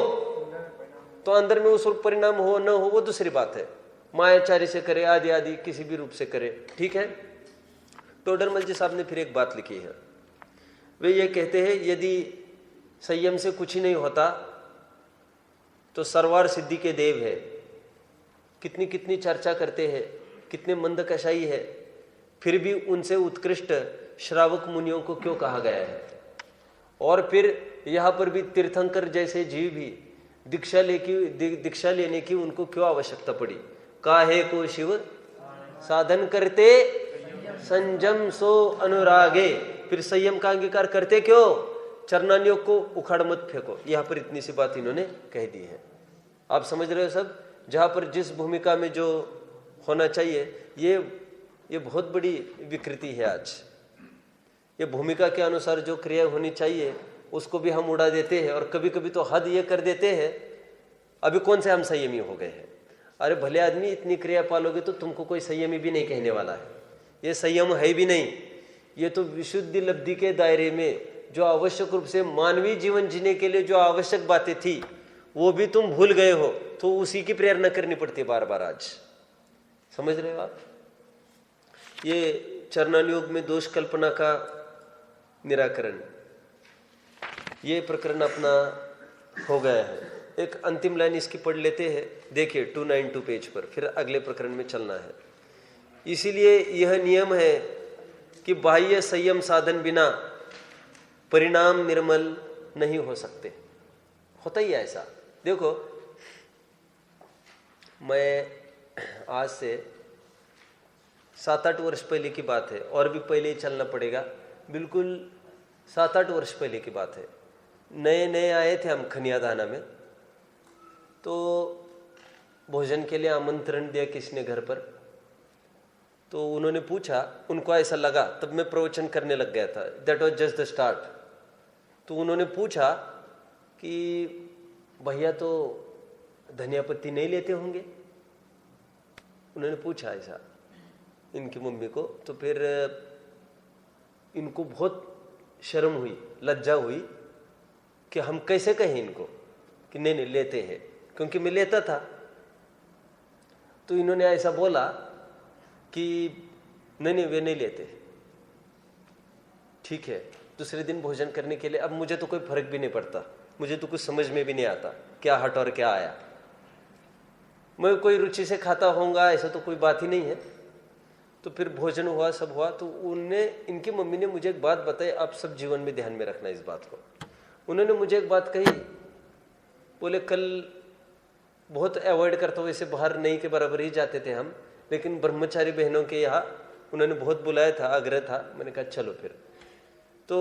तो अंदर में उस परिणाम हो न हो वो दूसरी बात है। मायाचारी से करे, आदि आदि किसी भी रूप से करे, ठीक है। टोडरमल जी साहब ने फिर एक बात लिखी है। वे ये कहते हैं यदि संयम से कुछ ही नहीं होता तो सरवार सिद्धि के देव है। कितनी कितनी चर्चा करते हैं, कितने मंद कशाई है, फिर भी उनसे उत्कृष्ट श्रावक मुनियों को क्यों कहा गया है। और फिर यहाँ पर भी तीर्थंकर जैसे जीव भी दीक्षा लेने की उनको क्यों आवश्यकता पड़ी। काहे को शिव साधन करते संयम सो अनुरागे। फिर संयम का अंगीकार करते क्यों? चरणानियों को उखाड़ मत फेंको। यहाँ पर इतनी सी बात इन्होंने कह दी है। आप समझ रहे हो सब? जहाँ पर जिस भूमिका में जो होना चाहिए, ये बहुत बड़ी विकृति है आज। ये भूमिका के अनुसार जो क्रिया होनी चाहिए उसको भी हम उड़ा देते हैं, और कभी कभी तो हद ये कर देते हैं। अभी कौन से हम संयमी हो गए हैं? अरे भले आदमी, इतनी क्रिया पालोगे तो तुमको कोई संयमी भी नहीं कहने वाला है। ये संयम है भी नहीं। ये तो विशुद्धि लब्धि के दायरे में जो आवश्यक रूप से मानवीय जीवन जीने के लिए जो आवश्यक बातें थी वो भी तुम भूल गए हो, तो उसी की प्रेरणा करनी पड़ती है बार बार आज। समझ रहे हो आप? ये चरणानुयोग में दोष कल्पना का निराकरण, ये प्रकरण अपना हो गया है। एक अंतिम लाइन इसकी पढ़ लेते हैं, देखिए 292 पेज पर, फिर अगले प्रकरण में चलना है। इसीलिए यह नियम है कि बाह्य संयम साधन बिना परिणाम निर्मल नहीं हो सकते। होता ही है ऐसा। देखो, मैं आज से 7-8 वर्ष पहले की बात है, और भी पहले ही चलना पड़ेगा, बिल्कुल 7-8 वर्ष पहले की बात है। नए नए आए थे हम खनियादाना में, तो भोजन के लिए आमंत्रण दिया किसी ने घर पर। तो उन्होंने पूछा, उनको ऐसा लगा, तब मैं प्रवचन करने लग गया था, that was just the start. तो उन्होंने पूछा कि भैया तो धनिया पत्ती नहीं लेते होंगे? उन्होंने पूछा ऐसा इनकी मम्मी को। तो फिर इनको बहुत शर्म हुई, लज्जा हुई कि हम कैसे कहें इनको कि नहीं नहीं लेते हैं, क्योंकि मैं लेता था। तो इन्होंने ऐसा बोला कि नहीं नहीं वे नहीं लेते। ठीक है, दूसरे दिन भोजन करने के लिए, अब मुझे तो कोई फर्क भी नहीं पड़ता, मुझे तो कुछ समझ में भी नहीं आता क्या हट और क्या आया। मैं कोई रुचि से खाता होऊंगा ऐसा तो कोई बात ही नहीं है। तो फिर भोजन हुआ, सब हुआ। तो उनने, इनकी मम्मी ने मुझे एक बात बताई, आप सब जीवन में ध्यान में रखना इस बात को। उन्होंने मुझे एक बात कही, बोले कल बहुत अवॉइड करता हूँ, वैसे बाहर नहीं के बराबर ही जाते थे हम, लेकिन ब्रह्मचारी बहनों के यहाँ उन्होंने बहुत बुलाया था, आग्रह था, मैंने कहा चलो फिर। तो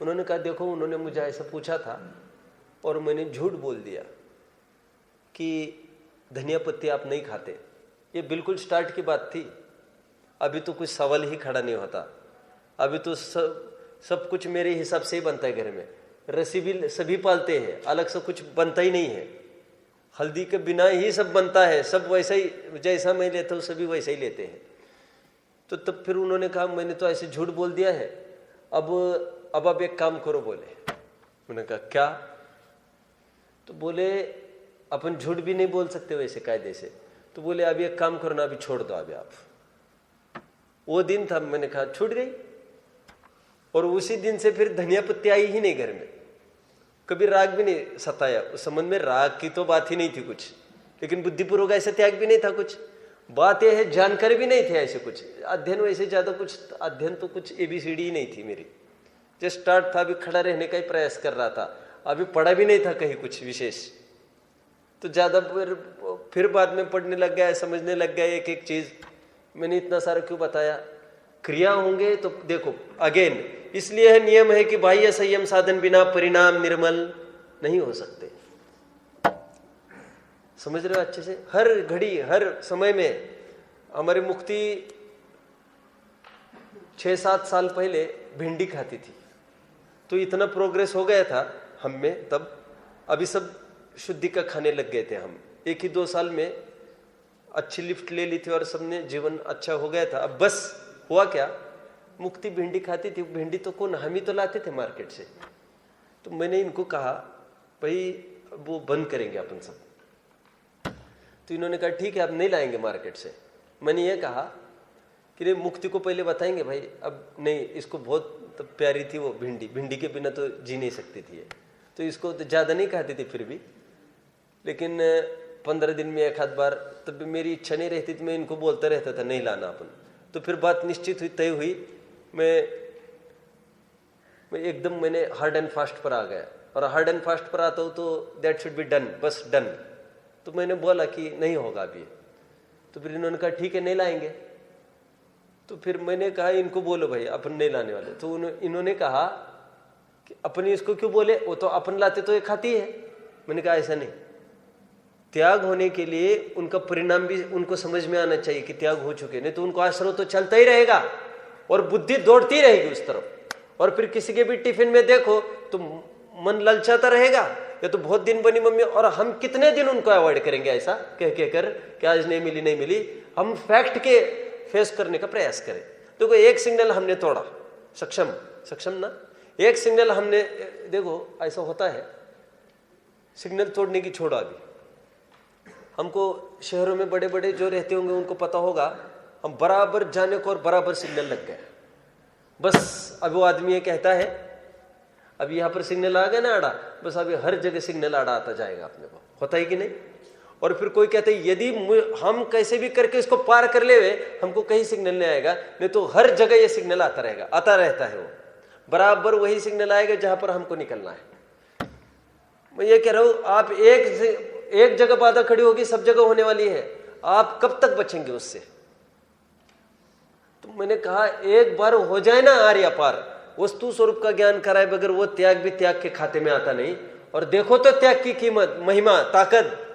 उन्होंने कहा देखो, उन्होंने मुझे ऐसा पूछा था और मैंने झूठ बोल दिया कि धनिया पत्ती आप नहीं खाते। ये बिल्कुल स्टार्ट की बात थी, अभी तो कुछ सवाल ही खड़ा नहीं होता, अभी तो सब कुछ मेरे हिसाब से ही बनता है घर में। रसी भी सभी पालते हैं, अलग से कुछ बनता ही नहीं है, हल्दी के बिना ही सब बनता है, सब वैसा ही, जैसा मैं लेता हूँ सभी वैसा ही लेते हैं। तो तब फिर उन्होंने कहा मैंने तो ऐसे झूठ बोल दिया है, अब आप एक काम करो बोले। मैंने कहा क्या? तो बोले अपन झूठ भी नहीं बोल सकते वैसे कायदे से, तो बोले अभी एक काम करो ना, अभी छोड़ दो अभी आप। वो दिन था, मैंने कहा छूट गई, और उसी दिन से फिर धनिया पत्ती आई ही नहीं घर में, कभी राग भी नहीं सताया। उस संबंध में राग की तो बात ही नहीं थी कुछ, लेकिन बुद्धिपूर्वक ऐसे त्याग भी नहीं था कुछ। बात यह है जानकारी भी नहीं थे ऐसे कुछ, अध्ययन वैसे ज्यादा कुछ अध्ययन तो कुछ ABCD ही नहीं थी मेरी, जस्ट स्टार्ट था, अभी खड़ा रहने का ही प्रयास कर रहा था, अभी पढ़ा भी नहीं था कहीं कुछ विशेष। तो ज्यादा फिर बाद में पढ़ने लग गया, समझने लग गया एक एक चीज। मैंने इतना सारा क्यों बताया? क्रिया होंगे तो देखो अगेन, इसलिए है नियम है कि बाह्य संयम साधन बिना परिणाम निर्मल नहीं हो सकते। समझ रहे हो अच्छे से? हर घड़ी हर समय में हमारी मुक्ति 6-7 साल पहले भिंडी खाती थी, तो इतना प्रोग्रेस हो गया था हम में तब, अभी सब शुद्धि का खाने लग गए थे हम। 1 ही 2 साल में अच्छी लिफ्ट ले ली थी और सबने जीवन अच्छा हो गया था। अब बस हुआ क्या, मुक्ति भिंडी खाती थी, भिंडी तो कौन, हम ही तो लाते थे मार्केट से। तो मैंने इनको कहा भाई वो बंद करेंगे अपन सब। तो इन्होंने कहा ठीक है, अब नहीं लाएंगे मार्केट से। मैंने ये कहा कि नहीं, मुक्ति को पहले बताएंगे भाई, अब नहीं, इसको बहुत तो प्यारी थी वो भिंडी, भिंडी के बिना तो जी नहीं सकती थी ये, तो इसको तो ज़्यादा नहीं खाती थी फिर भी, लेकिन 15 दिन में 1 आध बार, तब भी मेरी इच्छा नहीं रहती थी, मैं इनको बोलता रहता था नहीं लाना अपन। तो फिर बात निश्चित हुई, तय हुई, मैं एकदम मैंने हार्ड एंड फास्ट पर आ गया, और हार्ड एंड फास्ट पर आता हूँ तो दैट शुड बी डन, बस डन। तो मैंने बोला कि नहीं होगा अभी। तो फिर इन्होंने कहा ठीक है नहीं लाएंगे। तो फिर मैंने कहा इनको बोलो भाई अपन नहीं लाने वाले। तो इन्होंने कहा कि अपनी इसको क्यों बोले, वो तो अपन लाते तो ये खाती है। मैंने कहा ऐसा नहीं, त्याग होने के लिए उनका परिणाम भी उनको समझ में आना चाहिए कि त्याग हो चुके, नहीं तो उनको आश्रय तो चलता ही रहेगा और बुद्धि दौड़ती रहेगी उस तरफ। और फिर किसी के भी टिफिन में देखो तो मन ललचाता रहेगा, या तो बहुत दिन बनी मम्मी, और हम कितने दिन उनको अवॉइड करेंगे ऐसा कह कर कि आज नहीं मिली नहीं मिली। हम फैक्ट के फेस करने का प्रयास करें। देखो एक सिग्नल हमने तोड़ा, सक्षम ना, एक सिग्नल हमने, देखो ऐसा होता है, सिग्नल तोड़ने की छोड़ो। अभी हमको शहरों में बड़े बड़े जो रहते होंगे उनको पता होगा, हम बराबर जाने को और बराबर सिग्नल लग गए। बस अब वो आदमी ये कहता है अब यहाँ पर सिग्नल आ गया ना आड़ा, बस अभी हर जगह सिग्नल आड़ा आता जाएगा अपने को, होता है कि नहीं? और फिर कोई कहते है यदि हम कैसे भी करके इसको पार कर ले हमको कहीं सिग्नल नहीं आएगा, नहीं तो हर जगह ये सिग्नल आता रहेगा, आता रहता है। वो बराबर वही सिग्नल आएगा जहां पर हमको निकलना है। मैं ये कह रहा हूं, आप एक जगह बाधा खड़ी होगी, सब जगह होने वाली है, आप कब तक बचेंगे उससे? तो मैंने कहा एक बार हो जाए ना आर्या पार, वस्तु स्वरूप का ज्ञान कराए बगैर वो त्याग भी त्याग के खाते में आता नहीं। और देखो तो त्याग की कीमत, महिमा, ताकत,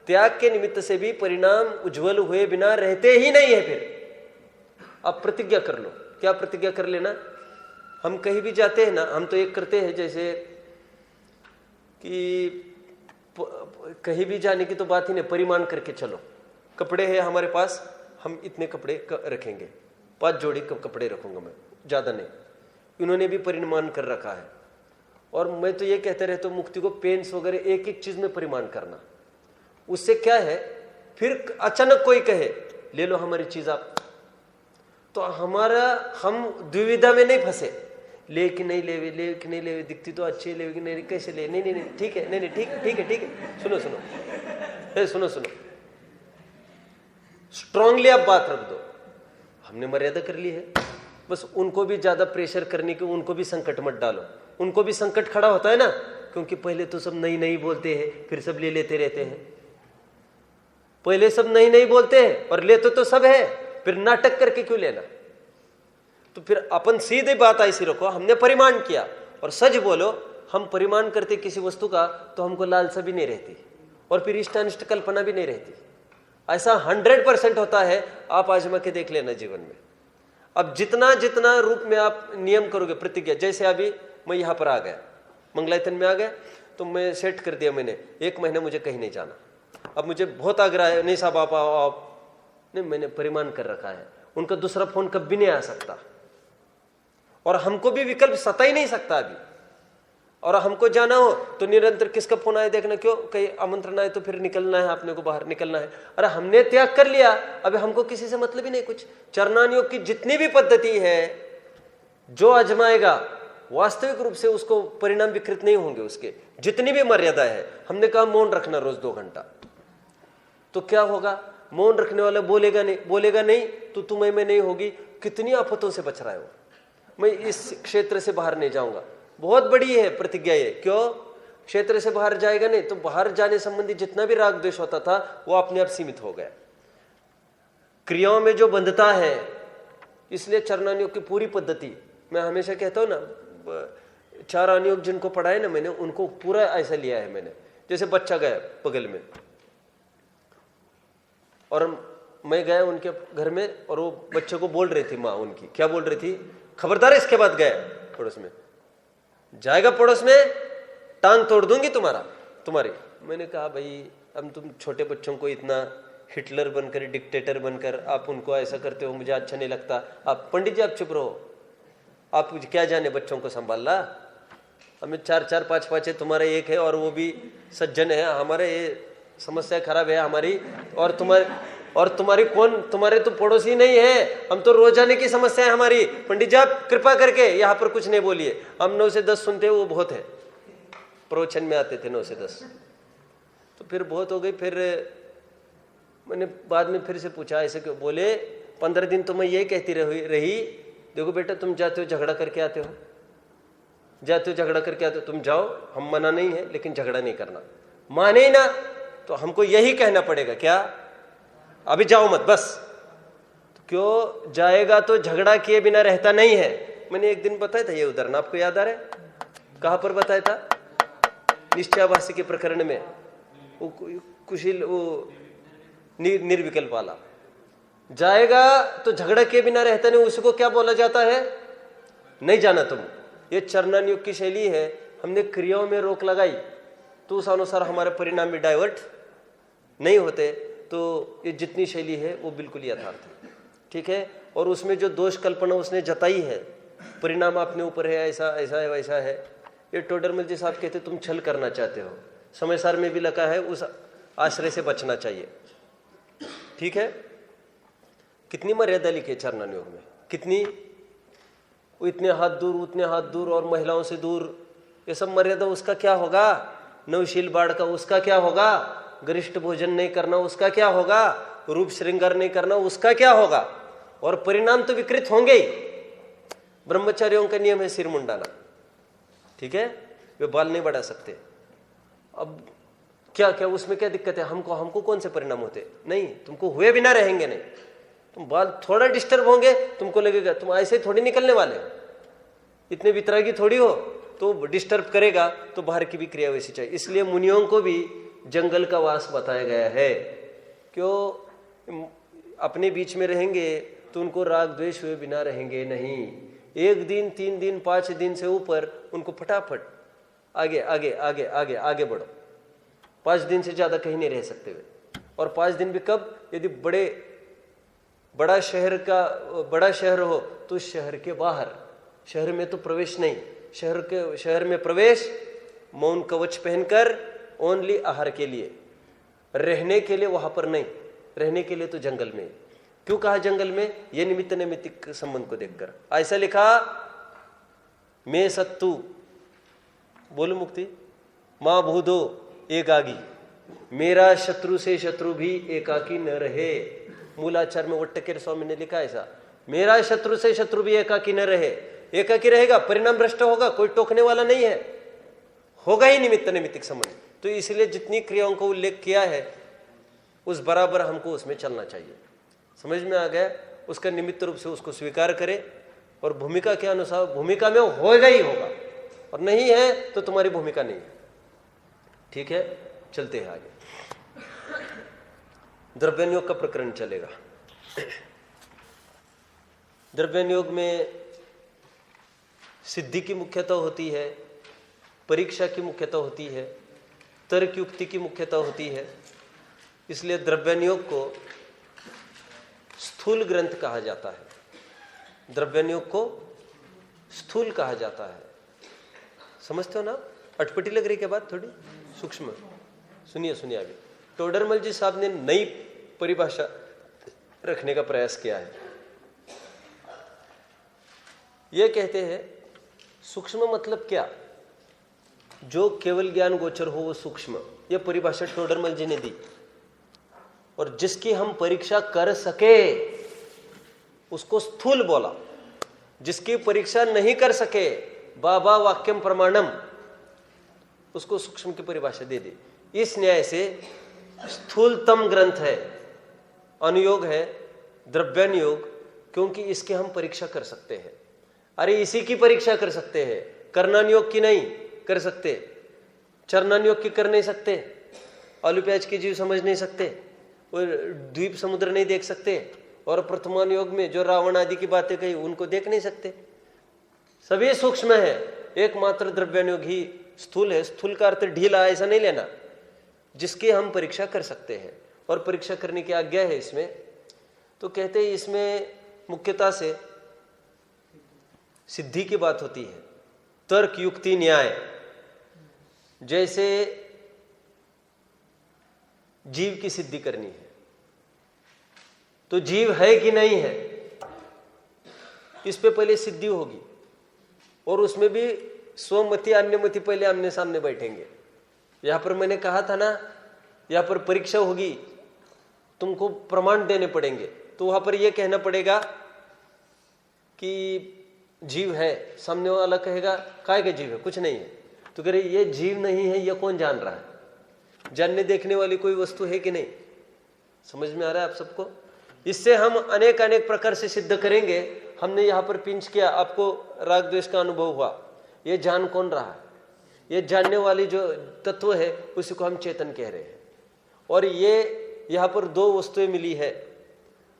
त्याग के निमित्त से भी परिणाम उज्जवल हुए बिना रहते ही नहीं है। फिर आप प्रतिज्ञा कर लो। क्या प्रतिज्ञा कर लेना? हम कहीं भी जाते हैं ना, हम तो एक करते हैं जैसे कि कहीं भी जाने की तो बात ही नहीं, परिमाण करके चलो। कपड़े हैं हमारे पास, हम इतने कपड़े रखेंगे, 5 जोड़ी कपड़े रखूंगा मैं, ज्यादा नहीं। इन्होंने भी परिमाण कर रखा है। और मैं तो ये कहते रहता हूं मुक्ति को पेन्स वगैरह एक एक चीज में परिमाण करना। उससे क्या है, फिर अचानक कोई कहे ले लो हमारी चीज आप, तो हम द्विविधा में नहीं फंसे, ले कि नहीं ले, दिखती तो अच्छी ले कि नहीं, कैसे ले, नहीं ठीक है, नहीं ठीक है, सुनो स्ट्रांगली आप बात रख दो। हमने मर्यादा कर ली है, बस उनको भी ज्यादा प्रेशर करने की, उनको भी संकट मत डालो। उनको भी संकट खड़ा होता है ना, क्योंकि पहले तो सब नई नई बोलते हैं, फिर सब ले लेते रहते हैं। पहले सब नई नई बोलते हैं और लेते तो सब है, फिर नाटक करके क्यों लेना? तो फिर अपन सीधे बात ऐसी रखो, हमने परिमाण किया और सच बोलो। हम परिमाण करते किसी वस्तु का तो हमको लालसा भी नहीं रहती और फिर इष्टानिष्ट कल्पना भी नहीं रहती। ऐसा 100% होता है, आप आजमा के देख लेना जीवन में। अब जितना जितना रूप में आप नियम करोगे, प्रतिज्ञा, जैसे अभी मैं यहाँ पर आ गया, मंगलायतन में आ गया, तो मैं सेट कर दिया मैंने, 1 महीने मुझे कहीं नहीं जाना। अब मुझे बहुत आग्रह है, नहीं साहब आप आओ आप, नहीं, मैंने परिमाण कर रखा है, उनका दूसरा फोन कभी नहीं आ सकता और हमको भी विकल्प सता ही नहीं सकता अभी। और हमको जाना हो तो निरंतर किसका फोन आए देखना, क्यों, कहीं आमंत्रण आए तो फिर निकलना है, आपने को बाहर निकलना है। अरे हमने त्याग कर लिया, अभी हमको किसी से मतलब ही नहीं कुछ। चरणान योग की जितनी भी पद्धति है, जो आजमाएगा वास्तविक रूप से उसको परिणाम विकृत नहीं होंगे। उसके जितनी भी मर्यादा है, हमने कहा मौन रखना रोज 2 घंटा, तो क्या होगा? मौन रखने वाला बोलेगा नहीं तो तुम्हें में नहीं होगी। कितनी आफतों से बच रहा है वो, मैं इस क्षेत्र से बाहर नहीं जाऊंगा। बहुत बड़ी है प्रतिज्ञा ये। क्यों? क्षेत्र से बाहर जाएगा नहीं तो बाहर जाने संबंधी जितना भी राग द्वेष होता था वो अपने आप सीमित हो गया। क्रियाओं में जो बंधता है, इसलिए चरणान योग की पूरी पद्धति, मैं हमेशा कहता हूं ना, 4 अनुयोग जिनको पढ़ाए ना मैंने, उनको पूरा ऐसा लिया है मैंने। जैसे बच्चा गया बगल में और मैं गया उनके घर में और वो बच्चे को बोल रही थी माँ उनकी, क्या बोल रही थी? खबरदार इसके बाद गया पड़ोस में, जाएगा पड़ोस में टांग तोड़ दूंगी तुम्हारी। मैंने कहा भाई, अब तुम छोटे बच्चों को इतना हिटलर बनकर, डिक्टेटर बनकर आप उनको ऐसा करते हो, मुझे अच्छा नहीं लगता। आप पंडित जी आप चुप रहो, आप क्या जाने बच्चों को संभालना। हमें 4-4, 5-5 है, तुम्हारा 1 है और वो भी सज्जन है। हमारे ये समस्या खराब है हमारी, और तुम्हारी कौन, तुम्हारे तो पड़ोसी नहीं है, हम तो रोजाने की समस्या है हमारी। पंडित जी आप कृपा करके यहाँ पर कुछ नहीं बोलिए। हम 9 से 10 सुनते हैं, वो बहुत है। प्रवचन में आते थे 9 से 10, तो फिर बहुत हो गई। फिर मैंने बाद में फिर से पूछा, ऐसे क्यों? बोले 15 दिन तो मैं यही कहती रही, देखो बेटा तुम जाते हो झगड़ा करके आते हो, झगड़ा करके आते हो, तुम जाओ, हम मना नहीं है, लेकिन झगड़ा नहीं करना। माने ही ना तो हमको यही कहना पड़ेगा, क्या अभी जाओ मत बस। तो क्यों जाएगा? तो झगड़ा किए बिना रहता नहीं है। मैंने एक दिन बताया था ये उदाहरण, आपको याद आ रहा है? कहां पर बताया था? निश्चयाभासी के प्रकरण में, वो कुशील, वो निर्विकल्प वाला। जाएगा तो झगड़ा किए बिना रहता नहीं, उसको क्या बोला जाता है? नहीं जाना तुम। ये चरणान योग की शैली है। हमने क्रियाओं में रोक लगाई तो उस अनुसार हमारे परिणाम भी डाइवर्ट नहीं होते। तो ये जितनी शैली है वो बिल्कुल यथार्थ है, ठीक है। और उसमें जो दोष कल्पना उसने जताई है, परिणाम अपने ऊपर है, ऐसा ऐसा है वैसा है। ये टोडरमल जी साहब कहते तुम छल करना चाहते हो, समय सार में भी लिखा है, उस आश्रय से बचना चाहिए, ठीक है। कितनी मर्यादा लिखी है चरणान योग में, कितनी, इतने हाथ दूर, उतने हाथ दूर, और महिलाओं से दूर, ये सब मर्यादा। उसका क्या होगा? नवशील बाढ़ का उसका क्या होगा? गरिष्ठ भोजन नहीं करना उसका क्या होगा? रूप श्रृंगार नहीं करना उसका क्या होगा? और परिणाम तो विकृत होंगे ही। ब्रह्मचारियों का नियम है सिर मुंडाना, ठीक है, वे बाल नहीं बढ़ा सकते। अब क्या क्या उसमें क्या दिक्कत है? हमको कौन से परिणाम होते? नहीं, तुमको हुए बिना रहेंगे नहीं। तुम बाल थोड़ा डिस्टर्ब होंगे, तुमको लगेगा तुम ऐसे थोड़ी निकलने वाले हो, इतने वितरागी थोड़ी हो, तो डिस्टर्ब करेगा। तो बाहर की भी क्रिया वैसी चाहिए। इसलिए मुनियों को भी जंगल का वास बताया गया है। क्यों? अपने बीच में रहेंगे तो उनको राग द्वेष हुए बिना रहेंगे नहीं। 1 दिन, 3 दिन, 5 दिन से ऊपर उनको फटाफट आगे आगे आगे आगे आगे बढ़ो। 5 दिन से ज्यादा कहीं नहीं रह सकते वे। और 5 दिन भी कब? यदि बड़ा शहर हो तो शहर के बाहर, शहर में तो प्रवेश नहीं, शहर में प्रवेश मौन कवच पहनकर ओनली आहार के लिए, रहने के लिए वहां पर नहीं, रहने के लिए तो जंगल में। क्यों कहा जंगल में? ये निमित्त नैमित्तिक संबंध को देखकर ऐसा लिखा, मैं सत्तु बोलो मुक्ति मां भूदो एकागी, मेरा शत्रु से शत्रु भी एकाकी न रहे। मूलाचार में वट्टकेर स्वामी ने लिखा ऐसा, मेरा शत्रु से शत्रु भी एकाकी न रहे। एकाकी रहेगा परिणाम भ्रष्ट होगा, कोई टोकने वाला नहीं है, होगा ही निमित्त नैमित्तिक संबंध। तो इसलिए जितनी क्रियाओं का उल्लेख किया है उस बराबर हमको उसमें चलना चाहिए। समझ में आ गया? उसका निमित्त रूप से उसको स्वीकार करें और भूमिका के अनुसार भूमिका में होगा ही होगा, और नहीं है तो तुम्हारी भूमिका नहीं है। ठीक है, चलते हैं आगे। द्रव्यानुयोग का प्रकरण चलेगा। द्रव्यानुयोग में सिद्धि की मुख्यता होती है, परीक्षा की मुख्यता होती है, तर्क युक्ति की मुख्यता होती है। इसलिए द्रव्यानुयोग को स्थूल ग्रंथ कहा जाता है। द्रव्यानुयोग को स्थूल कहा जाता है। समझते हो ना? अटपटी लग रही क्या बात? थोड़ी सूक्ष्म। सुनिए सुनिए आगे। टोडरमल जी साहब ने नई परिभाषा रखने का प्रयास किया है। यह कहते हैं सूक्ष्म मतलब क्या? जो केवल ज्ञान गोचर हो वो सूक्ष्म। यह परिभाषा टोडरमल जी ने दी। और जिसकी हम परीक्षा कर सके उसको स्थूल बोला। जिसकी परीक्षा नहीं कर सके, बाबा वाक्यम प्रमाणम, उसको सूक्ष्म की परिभाषा दे दी। इस न्याय से स्थूलतम ग्रंथ है, अनुयोग है द्रव्यानुयोग, क्योंकि इसके हम परीक्षा कर सकते हैं। अरे इसी की परीक्षा कर सकते हैं, कर्णानुयोग की नहीं कर सकते, चरणानुयोग की कर नहीं सकते, आलू प्याज की जीव समझ नहीं सकते, और द्वीप समुद्र नहीं देख सकते, और प्रथमानुयोग में जो रावण आदि की बातें कही उनको देख नहीं सकते। सभी सूक्ष्म है, एकमात्र द्रव्यानुयोग ही स्थूल है। स्थूल का अर्थ ढीला, ऐसा नहीं लेना। जिसकी हम परीक्षा कर सकते हैं और परीक्षा करने की आज्ञा है इसमें। तो कहते हैं इसमें मुख्यता से सिद्धि की बात होती है, तर्क युक्ति न्याय। जैसे जीव की सिद्धि करनी है तो जीव है कि नहीं है, इस पे पहले सिद्धि होगी, और उसमें भी स्वमति अन्यमति पहले आमने सामने बैठेंगे। यहां पर मैंने कहा था ना, यहां पर परीक्षा होगी, तुमको प्रमाण देने पड़ेंगे। तो वहां पर यह कहना पड़ेगा कि जीव है, सामने वाला कहेगा काय का जीव है, कुछ नहीं है। तो कह रहे ये जीव नहीं है, यह कौन जान रहा है? जानने देखने वाली कोई वस्तु है कि नहीं? समझ में आ रहा है आप सबको? इससे हम अनेक अनेक प्रकार से सिद्ध करेंगे। हमने यहां पर पिंच किया, आपको राग द्वेष का अनुभव हुआ, यह जान कौन रहा है? ये जानने वाली जो तत्व है उसी को हम चेतन कह रहे हैं। और ये यहाँ पर दो वस्तुएं मिली है,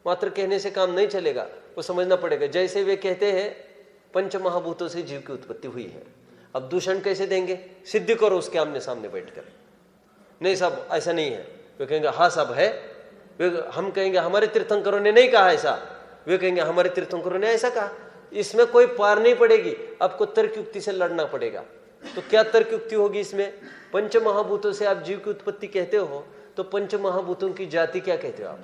मात्र कहने से काम नहीं चलेगा, वो समझना पड़ेगा। जैसे वे कहते हैं पंच महाभूतों से जीव की उत्पत्ति हुई है। अब दूषण कैसे देंगे? सिद्धि करो उसके आमने सामने बैठकर। नहीं साहब ऐसा नहीं है। वे कहेंगे हाँ साहब है। वे हम कहेंगे हमारे तीर्थंकरों ने नहीं कहा ऐसा। वे कहेंगे हमारे तीर्थंकरों ने ऐसा कहा। इसमें कोई पार नहीं पड़ेगी, आपको तर्क युक्ति से लड़ना पड़ेगा। तो क्या तर्क युक्ति होगी इसमें? पंच महाभूतों से आप जीव की उत्पत्ति कहते हो, तो पंच महाभूतों की जाति क्या कहते हो आप?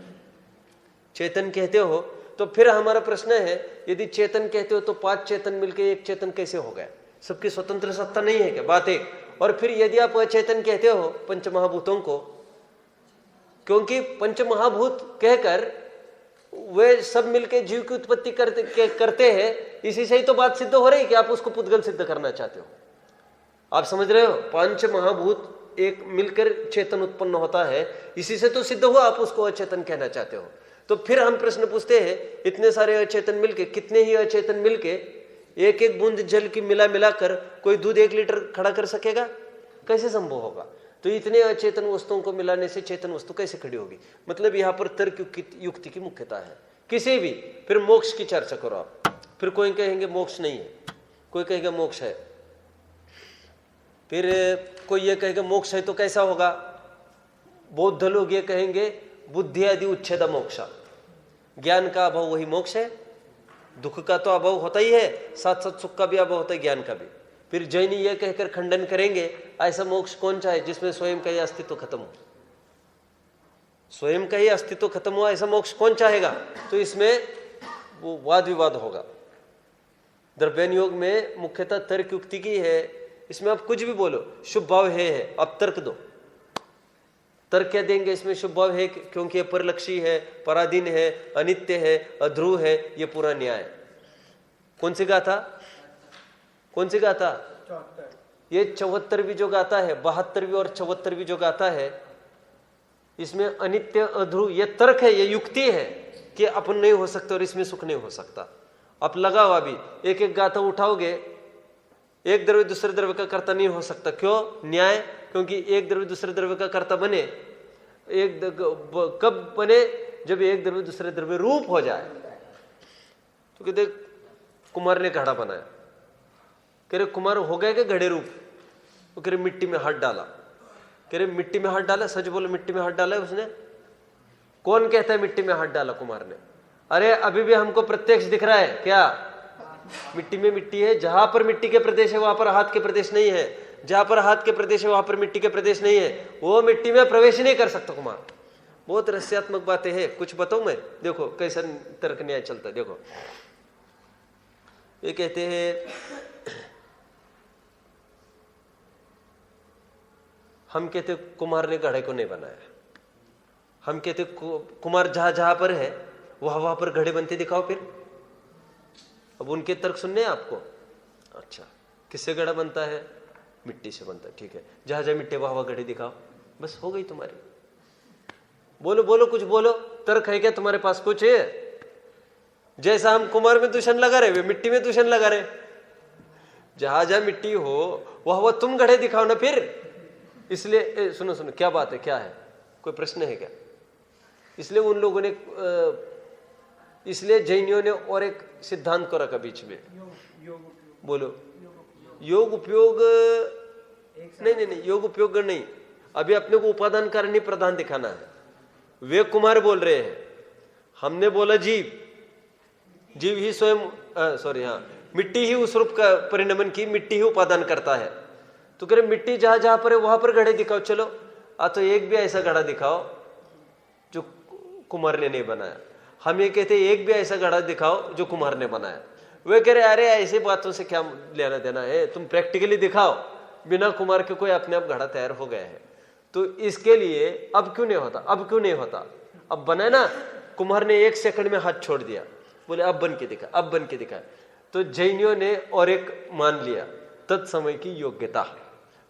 चेतन कहते हो। तो फिर हमारा प्रश्न है, यदि चेतन कहते हो तो पांच चेतन मिलकर एक चेतन कैसे हो गया? सबकी स्वतंत्र सत्ता नहीं है क्या? बात एक। और फिर यदि आप अचेतन कहते हो पंच महाभूतों को, क्योंकि पंच महाभूत कहकर वे सब मिलकर जीव की उत्पत्ति करते हैं, इसी से ही तो बात सिद्ध हो रही कि आप उसको पुद्गल सिद्ध करना चाहते हो। आप समझ रहे हो? पांच महाभूत एक मिलकर चेतन उत्पन्न होता है, इसी से तो सिद्ध हुआ, आप उसको अचेतन कहना चाहते हो। तो फिर हम प्रश्न पूछते हैं, इतने सारे अचेतन मिलके, कितने ही अचेतन मिलके एक एक बूंद जल की मिलाकर कोई दूध 1 लीटर खड़ा कर सकेगा? कैसे संभव होगा? तो इतने अचेतन वस्तुओं को मिलाने से चेतन वस्तु कैसे खड़ी होगी? मतलब यहाँ पर तर्क युक्ति की मुख्यता है। किसी भी, फिर मोक्ष की चर्चा करो आप, फिर कोई कहेंगे मोक्ष नहीं है, कोई कहेगा मोक्ष है, फिर कोई ये कहेगा मोक्ष है तो कैसा होगा? बौद्ध लोग ये कहेंगे बुद्धि आदि उच्छेद मोक्ष, ज्ञान का अभाव वही मोक्ष है। दुख का तो अभाव होता ही है, साथ साथ सुख का भी अभाव होता है, ज्ञान का भी। फिर जैनी ये कहकर खंडन करेंगे ऐसा मोक्ष कौन चाहे जिसमें स्वयं का ही अस्तित्व खत्म हो? स्वयं का ही अस्तित्व खत्म हुआ ऐसा मोक्ष कौन चाहेगा? तो इसमें वो वाद विवाद होगा। द्रव्यानुयोग में मुख्यतः तर्क युक्ति की है। इसमें आप कुछ भी बोलो, शुभ भाव है, आप तर्क दो। तर्क क्या देंगे इसमें? शुभ भाव है क्योंकि ये परलक्षी है, पराधीन है, अनित्य है, अध्रुव है, ये पूरा न्याय। कौन सी गाथा? कौन सी गाथा? ये 74वीं जो गाथा है, 72वीं और 74वीं जो गाथा है, इसमें अनित्य अध्रुव ये तर्क है, ये युक्ति है कि अपन नहीं हो सकते और इसमें सुख नहीं हो सकता। अब लगाओ, अभी एक एक गाथा उठाओगे, एक द्रव्य दूसरे द्रव्य का कर्ता नहीं हो सकता। क्यों? न्याय, क्योंकि एक द्रव्य दूसरे द्रव्य का कर्ता बने कब बने? जब एक द्रव्य दूसरे द्रव्य रूप हो जाए। तो कहते कुमार ने घड़ा बनाया, कह रहे कुमार हो गया कि घड़े रूप? वो कह रहे मिट्टी में हाथ डाला। कह रहे मिट्टी में हाथ डाला? सच बोलो, मिट्टी में हाथ डाला है उसने? कौन कहता है मिट्टी में हाथ डाला कुमार ने? अरे अभी भी हमको प्रत्यक्ष दिख रहा है क्या? मिट्टी में मिट्टी है, जहां पर मिट्टी के प्रदेश है वहां पर हाथ के प्रदेश नहीं है, जहां पर हाथ के प्रदेश है वहां पर मिट्टी के प्रदेश नहीं है, वो मिट्टी में प्रवेश नहीं कर सकता कुमार। बहुत रहस्यात्मक बातें हैं। कुछ बताऊं मैं? देखो कैसा तर्क न्याय चलता है। देखो ये कहते हैं, हम कहते कुमार ने घड़े को नहीं बनाया, हम कहते कुमार जहां जहां पर है वहां वहां पर घड़े बनते दिखाओ। फिर अब उनके तर्क सुनने हैं आपको। अच्छा, किससे घड़ा बनता है? मिट्टी से बनता है। ठीक है, जहां जहां मिट्टी वहां वहां घड़े दिखाओ, बस हो गई तुम्हारी। बोलो बोलो, कुछ बोलो, तर्क है क्या तुम्हारे पास? कुछ है? जैसा हम कुमार में दूषण लगा रहे, वे मिट्टी में दूषण लगा रहे। जहां जहां मिट्टी हो वह वह तुम घड़े दिखाओ ना फिर। इसलिए सुनो सुनो, क्या बात है, क्या है, कोई प्रश्न है क्या? इसलिए उन लोगों ने इसलिए जैनियों ने और एक सिद्धांत को रखा बीच में। बोलो, योग उपयोग नहीं नहीं नहीं, योग उपयोग नहीं, अभी अपने को उपादान कारण ही प्रधान दिखाना है। वे कुमार बोल रहे हैं, हमने बोला जीव, जीव ही स्वयं सॉरी हाँ, मिट्टी ही उस रूप का परिणमन की, मिट्टी ही उपादान करता है। तो कह रहे मिट्टी जहां जहां पर है वहां पर घड़े दिखाओ। चलो तो एक भी ऐसा घड़ा दिखाओ जो कुमार ने नहीं बनाया। हम ये कहते एक भी ऐसा घड़ा दिखाओ जो कुमार ने बनाया। वे कह रहे अरे ऐसी बातों से क्या लेना देना है, तुम प्रैक्टिकली दिखाओ, बिना कुमार के कोई अपने आप घड़ा तैयार हो गया है। तो इसके लिए अब क्यों नहीं होता, अब क्यों नहीं होता? अब बना ना, कुमार ने 1 सेकंड में हाथ छोड़ दिया, बोले अब बन के दिखा, अब बन के दिखा। तो जैनियों ने और एक मान लिया, तत्समय की योग्यता।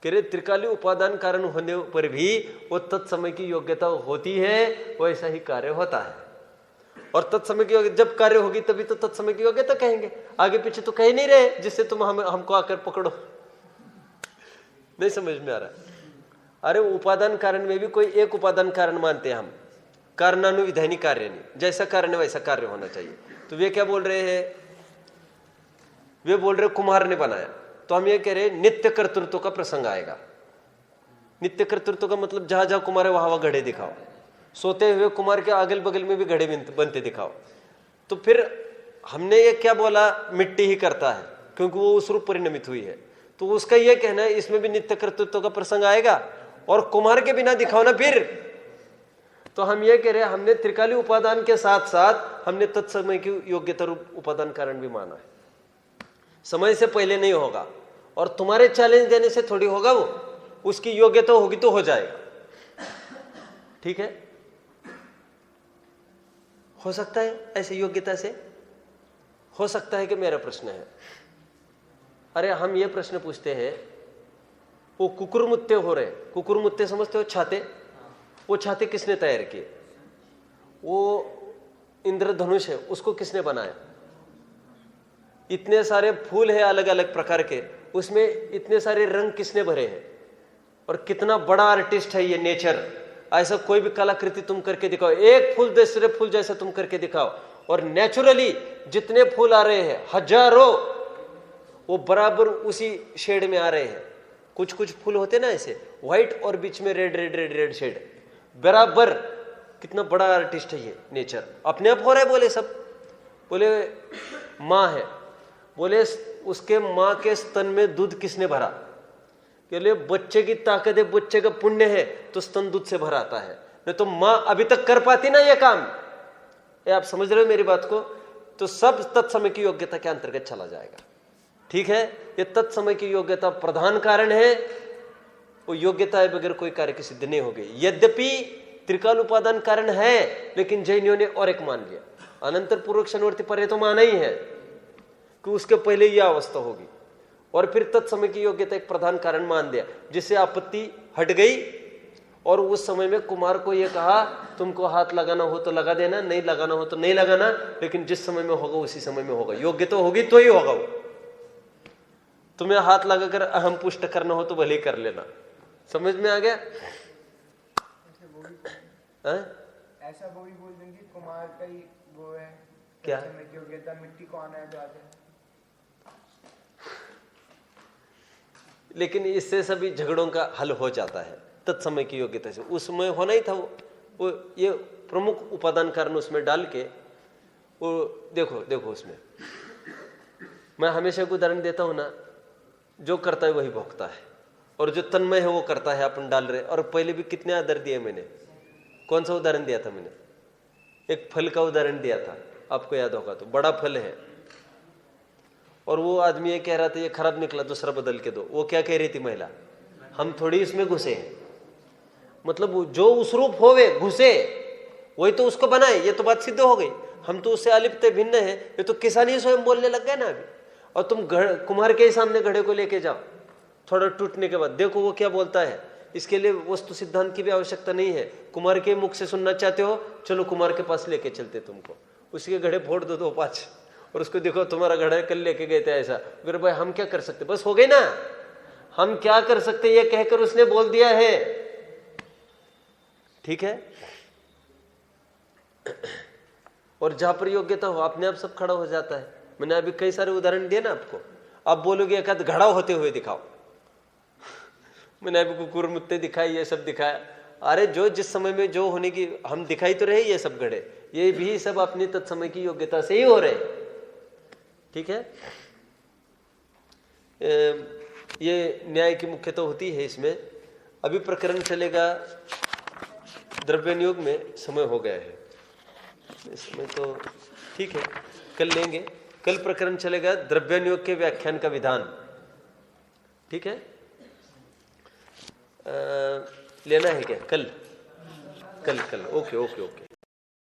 कह रहे त्रिकालीय उपादान कारण होने पर भी वो तत्समय की योग्यता होती है, वैसा ही कार्य होता है। और तत्समय की जब कार्य होगी तभी तो तत्समय की योग्यता कहेंगे, आगे पीछे तो कह नहीं रहे जिससे तुम हमको आकर पकड़ो। नहीं समझ में आ रहा? अरे उपादान कारण में भी कोई एक उपादान कारण मानते हैं हम, कारणानुविधानी कार्य नहीं, जैसा कारण है वैसा कार्य होना चाहिए। तो वे क्या बोल रहे हैं? वे बोल रहे कुमार ने बनाया, तो हम ये कह रहे नित्य कर्तृत्व का प्रसंग आएगा। नित्य कर्तृत्व का मतलब जहां जहां कुमार है वहां वहां घड़े दिखाओ, सोते हुए कुमार के अगल बगल में भी घड़े बनते दिखाओ। तो फिर हमने ये क्या बोला? मिट्टी ही करता है क्योंकि वो उस रूप परिणमित हुई है। तो उसका ये कहना है इसमें भी नित्य कर्तृत्व का प्रसंग आएगा, और कुमार के बिना दिखाओ ना फिर। तो हम ये कह रहे हैं हमने त्रिकालीय उपादान के साथ साथ हमने तत्समय की योग्यता रूप उपादान कारण भी माना है। समय से पहले नहीं होगा, और तुम्हारे चैलेंज देने से थोड़ी होगा, वो उसकी योग्यता होगी तो हो जाएगा। ठीक है, हो सकता है ऐसे योग्यता से हो सकता है कि मेरा प्रश्न है। अरे हम ये प्रश्न पूछते हैं, वो कुकुरमुत्ते हो रहे, कुकुरमुत्ते समझते हो? छाते, वो छाते किसने तैयार किए? वो इंद्रधनुष है, उसको किसने बनाया? इतने सारे फूल है अलग अलग प्रकार के, उसमें इतने सारे रंग किसने भरे हैं? और कितना बड़ा आर्टिस्ट है ये नेचर। ऐसा कोई भी कलाकृति तुम करके दिखाओ, एक फूल दूसरे फूल जैसा तुम करके दिखाओ, और नेचुरली जितने फूल आ रहे हैं हजारों, वो बराबर उसी शेड में आ रहे हैं। कुछ कुछ फूल होते ना ऐसे व्हाइट और बीच में red red red red shade, बराबर। कितना बड़ा आर्टिस्ट है ये नेचर, अपने आप हो रहा है। बोले सब, बोले माँ है, बोले उसके माँ के स्तन में दूध किसने भरा? के लिए बच्चे की ताकत है, बच्चे का पुण्य है तो स्तन दूध से भरा आता है, नहीं तो माँ अभी तक कर पाती ना ये काम। ये आप समझ रहे हो मेरी बात को? तो सब तत्समय की योग्यता के अंतर्गत चला जाएगा। ठीक है, ये तत्समय की योग्यता प्रधान कारण है, वो योग्यता है बगैर कोई कार्य की सिद्धि नहीं होगी। यद्यपि त्रिकाल उपादान कारण है, लेकिन जैनियों ने और एक मान लिया, अनंतर पूर्वक क्षणवर्ती पर्य तो माना ही है कि उसके पहले यह अवस्था होगी, और फिर तत्समय की योग्यता एक प्रधान कारण मान दिया, जिससे आपत्ति हट गई। और उस समय में कुमार को यह कहा तुमको हाथ लगाना हो तो लगा देना, नहीं लगाना हो तो नहीं लगाना, लेकिन जिस समय में होगा उसी समय में होगा, योग्य तो होगी तो ही होगा वो। तुम्हें हाथ लगाकर अहम पुष्ट करना हो तो भले ही कर लेना। समझ में आ गया? ऐसा वो भी बोल देंगे कुमार का ही वो है क्या योग्यता, मिट्टी को आना है तो आते हैं। लेकिन इससे सभी झगड़ों का हल हो जाता है तत्समय की योग्यता से। उसमें होना ही था वो ये प्रमुख उपादान कारण उसमें डाल के वो देखो उसमें मैं हमेशा एक उदाहरण देता हूं ना, जो करता है वही भोगता है, और जो तन्मय है वो करता है, अपन डाल रहे। और पहले भी कितने आदर दिए मैंने, कौन सा उदाहरण दिया था मैंने? एक फल का उदाहरण दिया था, आपको याद होगा तो। बड़ा फल है और वो आदमी ये कह रहा था ये खराब निकला, दूसरा बदल के दो। वो क्या कह रही थी महिला, हम थोड़ी इसमें घुसे हैं। मतलब जो उस रूप होवे घुसे वही तो उसको बनाए, ये तो बात सिद्ध हो गई। हम तो उससे अलिप्त भिन्न है, ये तो किसान ही स्वयं बोलने लग गए ना अभी। और तुम कुम्हार के सामने घड़े को लेके जाओ, थोड़ा टूटने के बाद देखो वो क्या बोलता है। इसके लिए वस्तु सिद्धांत की भी आवश्यकता नहीं है। कुमार के मुख से सुनना चाहते हो, चलो कुमार के पास लेके चलते तुमको, उसके घड़े फोड़ दो 5 और उसको देखो तुम्हारा घड़ा कल लेके गए थे ऐसा। अरे भाई हम क्या कर सकते, बस हो गए ना, हम क्या कर सकते ये कहकर उसने बोल दिया है, ठीक है। और जहां पर योग्यता हो अपने आप सब खड़ा हो जाता है। मैंने अभी कई सारे उदाहरण दिए ना आपको। आप बोलोगे एक आध घड़ा होते हुए दिखाओ मैंने अभी कुकुर मुत्ते दिखाई, ये सब दिखाया। अरे जो जिस समय में जो होने की हम दिखाई तो रहे, ये सब घड़े ये भी सब अपनी तत्समय की योग्यता से ही हो रहे, ठीक है। ये न्याय की मुख्यता होती है इसमें। अभी प्रकरण चलेगा द्रव्य नियोग में। समय हो गया है इसमें तो ठीक है, कल लेंगे। कल प्रकरण चलेगा द्रव्य नियोग के व्याख्यान का विधान, ठीक है। लेना है क्या कल? ओके।